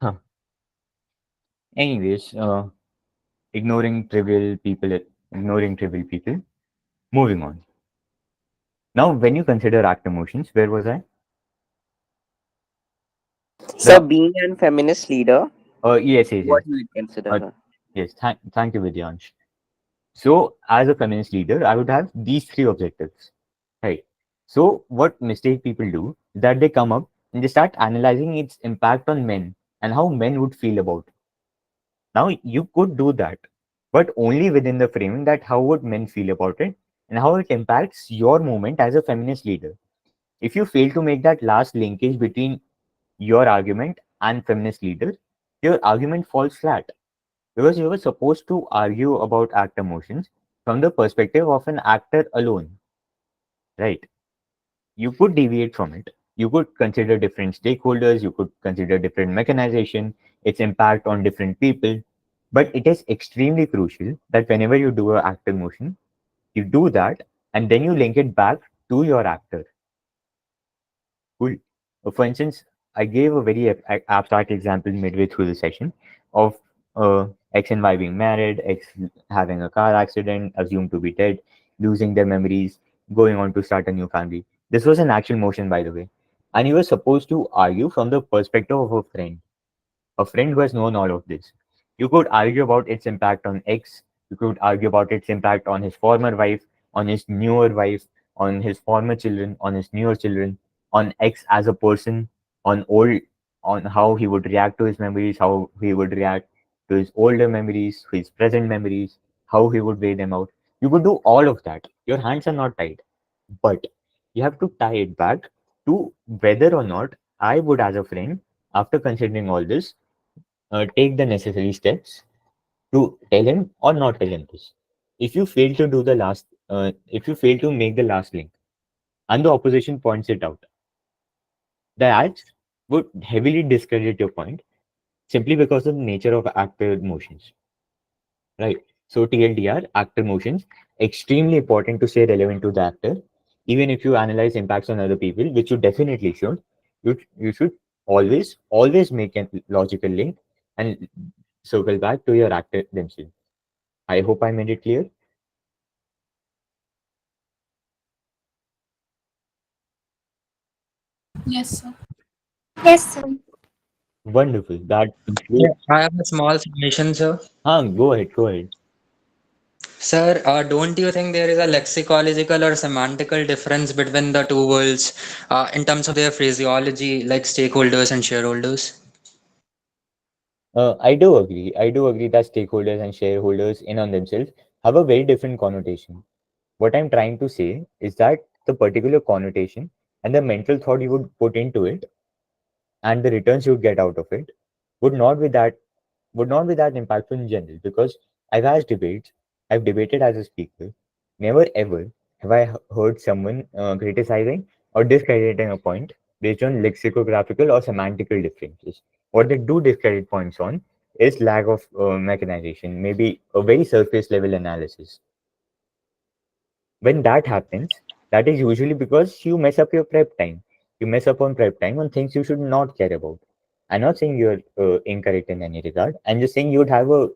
Huh. Anyways, ignoring trivial people. Moving on. Now, when you consider act emotions, where was I? So, being a feminist leader, Yes, yes, What yes. you would consider, Uh, sir? yes, thank you, Vidyansh. So, as a feminist leader, I would have these three objectives, right? So, what mistake people do is that they come up and they start analyzing its impact on men and how men would feel about it. Now, you could do that, but only within the framing that how would men feel about it and how it impacts your movement as a feminist leader. If you fail to make that last linkage between your argument and feminist leader, your argument falls flat because you were supposed to argue about actor motions from the perspective of an actor alone, right? You could deviate from it. You could consider different stakeholders, you could consider different mechanization, its impact on different people. But it is extremely crucial that whenever you do an actor motion, you do that and then you link it back to your actor. Cool. For instance, I gave a very abstract example midway through the session of X and Y being married, X having a car accident, assumed to be dead, losing their memories, going on to start a new family. This was an action motion, by the way. And you were supposed to argue from the perspective of a friend who has known all of this. You could argue about its impact on X, you could argue about its impact on his former wife, on his newer wife, on his former children, on his newer children, on X as a person, on old, on how he would react to his memories, how he would react to his older memories, his present memories, how he would weigh them out. You could do all of that. Your hands are not tied, but you have to tie it back to whether or not I would, as a friend, after considering all this, take the necessary steps to tell him or not tell him this. If you fail to do the last, if you fail to make the last link, and the opposition points it out, the ads would heavily discredit your point simply because of the nature of actor motions, right? So TLDR, actor motions, extremely important to stay relevant to the actor. Even if you analyze impacts on other people, which you definitely should, you should always make a logical link and circle back to your actor themselves. I hope I made it clear. Yes, sir. Yes, sir. Wonderful. That Yeah, will. I have a small submission, sir. Go ahead. Go ahead. Sir, don't you think there is a lexicological or semantical difference between the two worlds in terms of their phraseology, like stakeholders and shareholders? I do agree. I do agree that stakeholders and shareholders in on themselves have a very different connotation. What I'm trying to say is that the particular connotation and the mental thought you would put into it and the returns you would get out of it would not be that would not be that impactful in general because I've debated as a speaker. Never ever have I heard someone criticizing or discrediting a point based on lexicographical or semantical differences. What they do discredit points on is lack of mechanization, maybe a very surface level analysis. When that happens, that is usually because you mess up your prep time. You mess up on prep time on things you should not care about. I'm not saying you're incorrect in any regard. I'm just saying you'd have a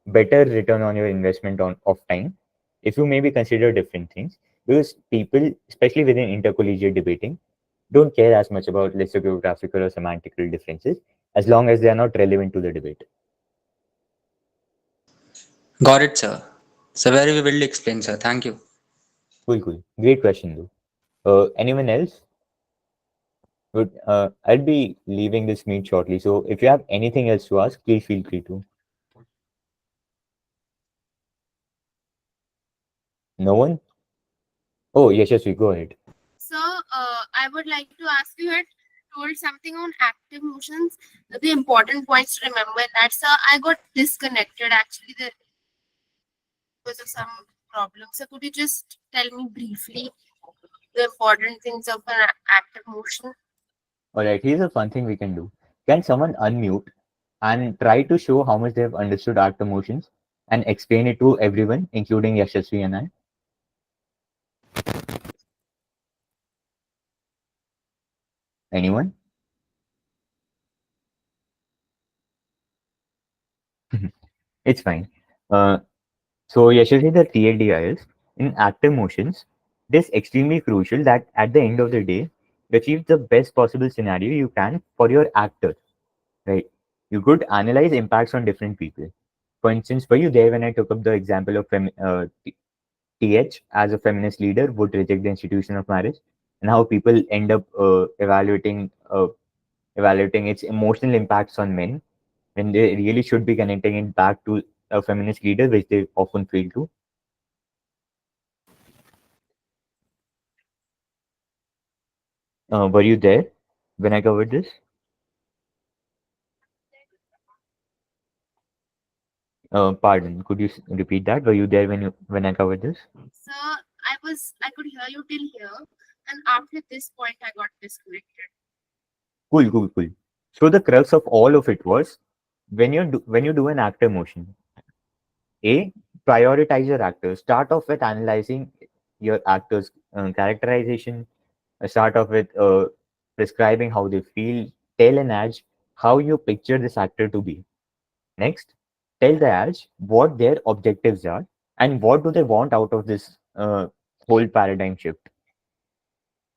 better return on your investment on of time if you maybe consider different things. Because people, especially within intercollegiate debating, don't care as much about lexicographical or semantical differences as long as they are not relevant to the debate. Got it, sir. So very well explained, sir. Thank you. Cool, cool. Great question, though. Anyone else? Good. I'll be leaving this meet shortly. So if you have anything else to ask, please feel free to. No one? Oh, yes, we go ahead. So, I would like to ask you had told something on active motions. The important points to remember that, sir, I got disconnected actually there because of some problem. So, could you just tell me briefly the important things of an active motion? All right, here's a fun thing we can do. Can someone unmute and try to show how much they've understood art emotions and explain it to everyone, including Yashasvi and I? Anyone? It's fine. Uh, so Yashasvi, the TLDR is in active motions. It is extremely crucial that at the end of the day, you achieve the best possible scenario you can for your actor, right? You could analyze impacts on different people. For instance, were you there when I took up the example of TH as a feminist leader would reject the institution of marriage, and how people end up evaluating its emotional impacts on men when they really should be connecting it back to a feminist leader, which they often fail to. Were you there when I covered this? Pardon, could you repeat that? Were you there when I covered this? Sir, I could hear you till here, and after this point, I got disconnected. Cool, cool, cool. So the crux of all of it was when you do an actor motion, A, prioritize your actors. Start off with analyzing your actors' characterization. Start off with prescribing how they feel. Tell an edge how you picture this actor to be. Next, tell the edge what their objectives are and what do they want out of this whole paradigm shift.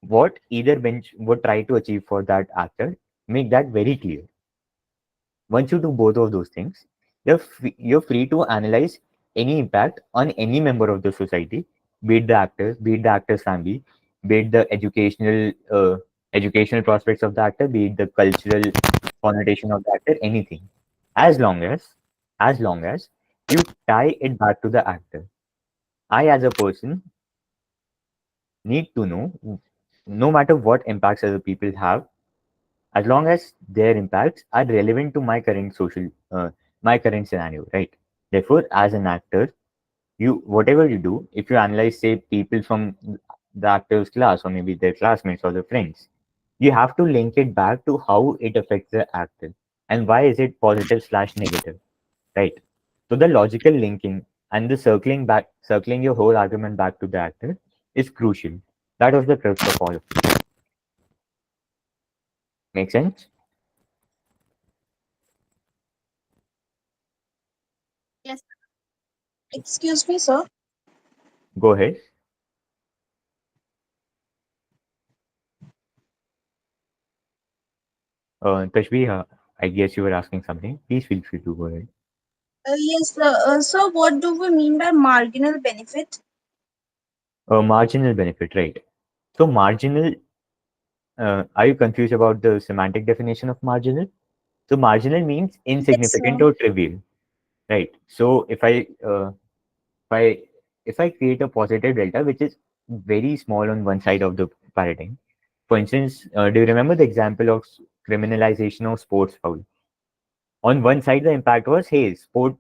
What either bench would try to achieve for that actor, make that very clear. Once you do both of those things, you're free to analyze any impact on any member of the society, be it the actors, be it the actor's family, be it the educational prospects of the actor, be it the cultural connotation of the actor, anything. As long as you tie it back to the actor. I, as a person, need to know, no matter what impacts other people have, as long as their impacts are relevant to my current scenario, right? Therefore, as an actor, you whatever you do, if you analyze, say, people from the actor's class or maybe their classmates or their friends, you have to link it back to how it affects the actor and why is it positive slash negative, right? So the logical linking and the circling your whole argument back to the actor is crucial. That was the crux of all of it. Make sense? Yes. Excuse me, sir. Go ahead. Tashbih, I guess you were asking something. Please feel free to go ahead. Yes, sir. So, what do we mean by marginal benefit? Marginal benefit, right? So marginal, are you confused about the semantic definition of marginal? So marginal means Yes, insignificant sir. or trivial, right? So if I if I create a positive delta which is very small on one side of the paradigm, for instance, do you remember the example of criminalization of sports foul? On one side, the impact was, hey, sport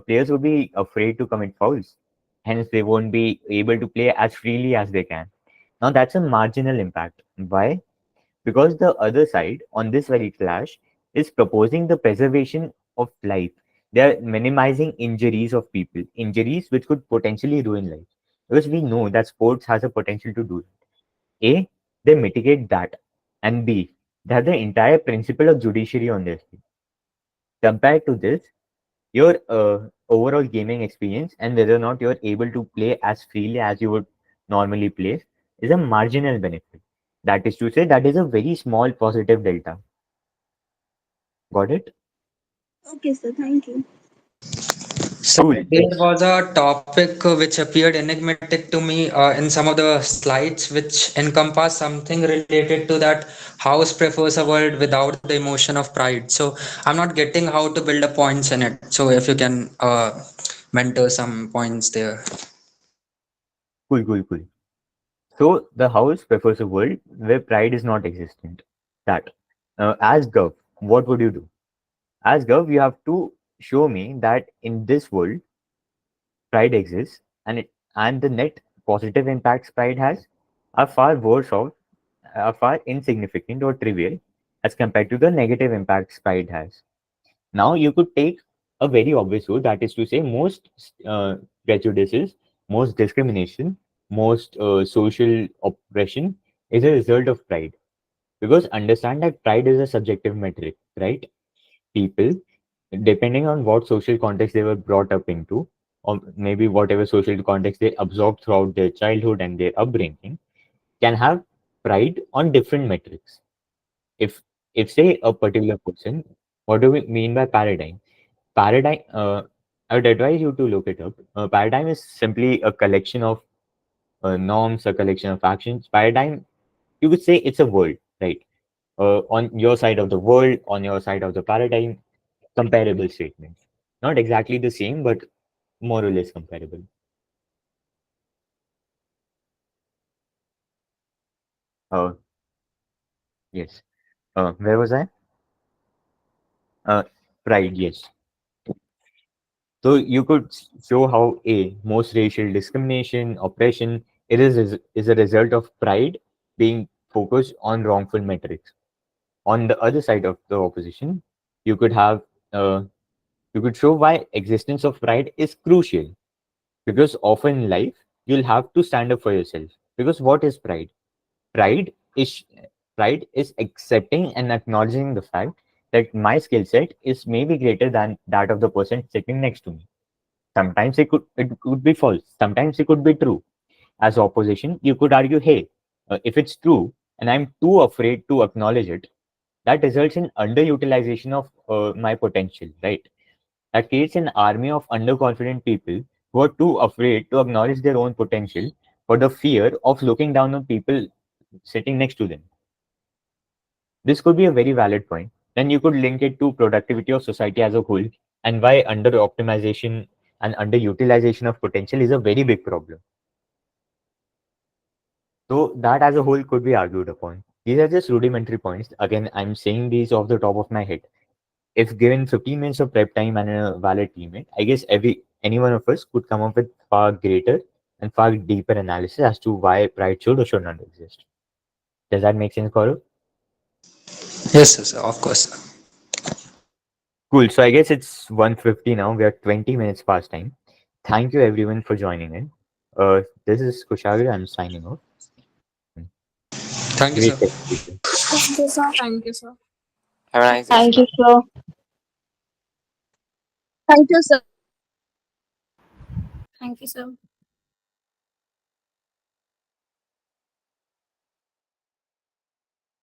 players would be afraid to commit fouls, hence they won't be able to play as freely as they can. Now that's a marginal impact. Why? Because the other side on this very clash is proposing the preservation of life. They are minimizing injuries of people, injuries which could potentially ruin life. Because we know that sports has a potential to do it. A, they mitigate that. And B, they have the entire principle of judiciary on their side. Compared to this, your overall gaming experience and whether or not you're able to play as freely as you would normally play is a marginal benefit. That is to say, that is a very small positive delta. Got it? Okay, sir. Thank you. So Cool. there Yes. was a topic which appeared enigmatic to me in some of the slides, which encompass something related to that house prefers a world without the emotion of pride. So I'm not getting how to build up points in it. So if you can mentor some points there. Cool, cool, cool. So the house prefers a world where pride is not existent. That. As Gov, what would you do? As Gov, you have to show me that in this world, pride exists and the net positive impacts pride has are far worse off, are far insignificant or trivial as compared to the negative impacts pride has. Now you could take a very obvious rule, that is to say, most prejudices, most discrimination, most social oppression is a result of pride. Because understand that pride is a subjective metric, right? People, depending on what social context they were brought up into, or maybe whatever social context they absorbed throughout their childhood and their upbringing, can have pride on different metrics. If if say a particular person What do we mean by paradigm? Paradigm, I would advise you to look it up. Paradigm is simply a collection of norms, a collection of actions. Paradigm, you could say it's a world, right? On your side of the world, on your side of the paradigm, comparable statements. Not exactly the same, but more or less comparable. Uh, yes. Where was I? Uh, Pride, yes. So you could show how most racial discrimination, oppression, is a result of pride being focused on wrongful metrics. On the other side of the opposition, you could have you could show why existence of pride is crucial, because often in life you'll have to stand up for yourself. Because what is pride? Pride is pride is accepting and acknowledging the fact that my skill set is maybe greater than that of the person sitting next to me. Sometimes it could be false. Sometimes it could be true. As opposition, you could argue, hey, if it's true and I'm too afraid to acknowledge it, that results in underutilization of my potential, right? That creates an army of underconfident people who are too afraid to acknowledge their own potential for the fear of looking down on people sitting next to them. This could be a very valid point. Then you could link it to productivity of society as a whole and why under optimization and underutilization of potential is a very big problem. So that as a whole could be argued upon. These are just rudimentary points. Again, I'm saying these off the top of my head. If given 15 minutes of prep time and a valid teammate, I guess any one of us could come up with far greater and far deeper analysis as to why pride should or should not exist. Does that make sense, Gaurav? Yes, yes, of course. Cool. So I guess it's 1:50 now. We are 20 minutes past time. Thank you everyone for joining in. This is Kushagra. I'm signing off. Thank you, Great sir. talking to you. Thank you, sir. Thank you, sir. Have a nice day, Thank sir. you, sir. Thank you, sir. Thank you, sir.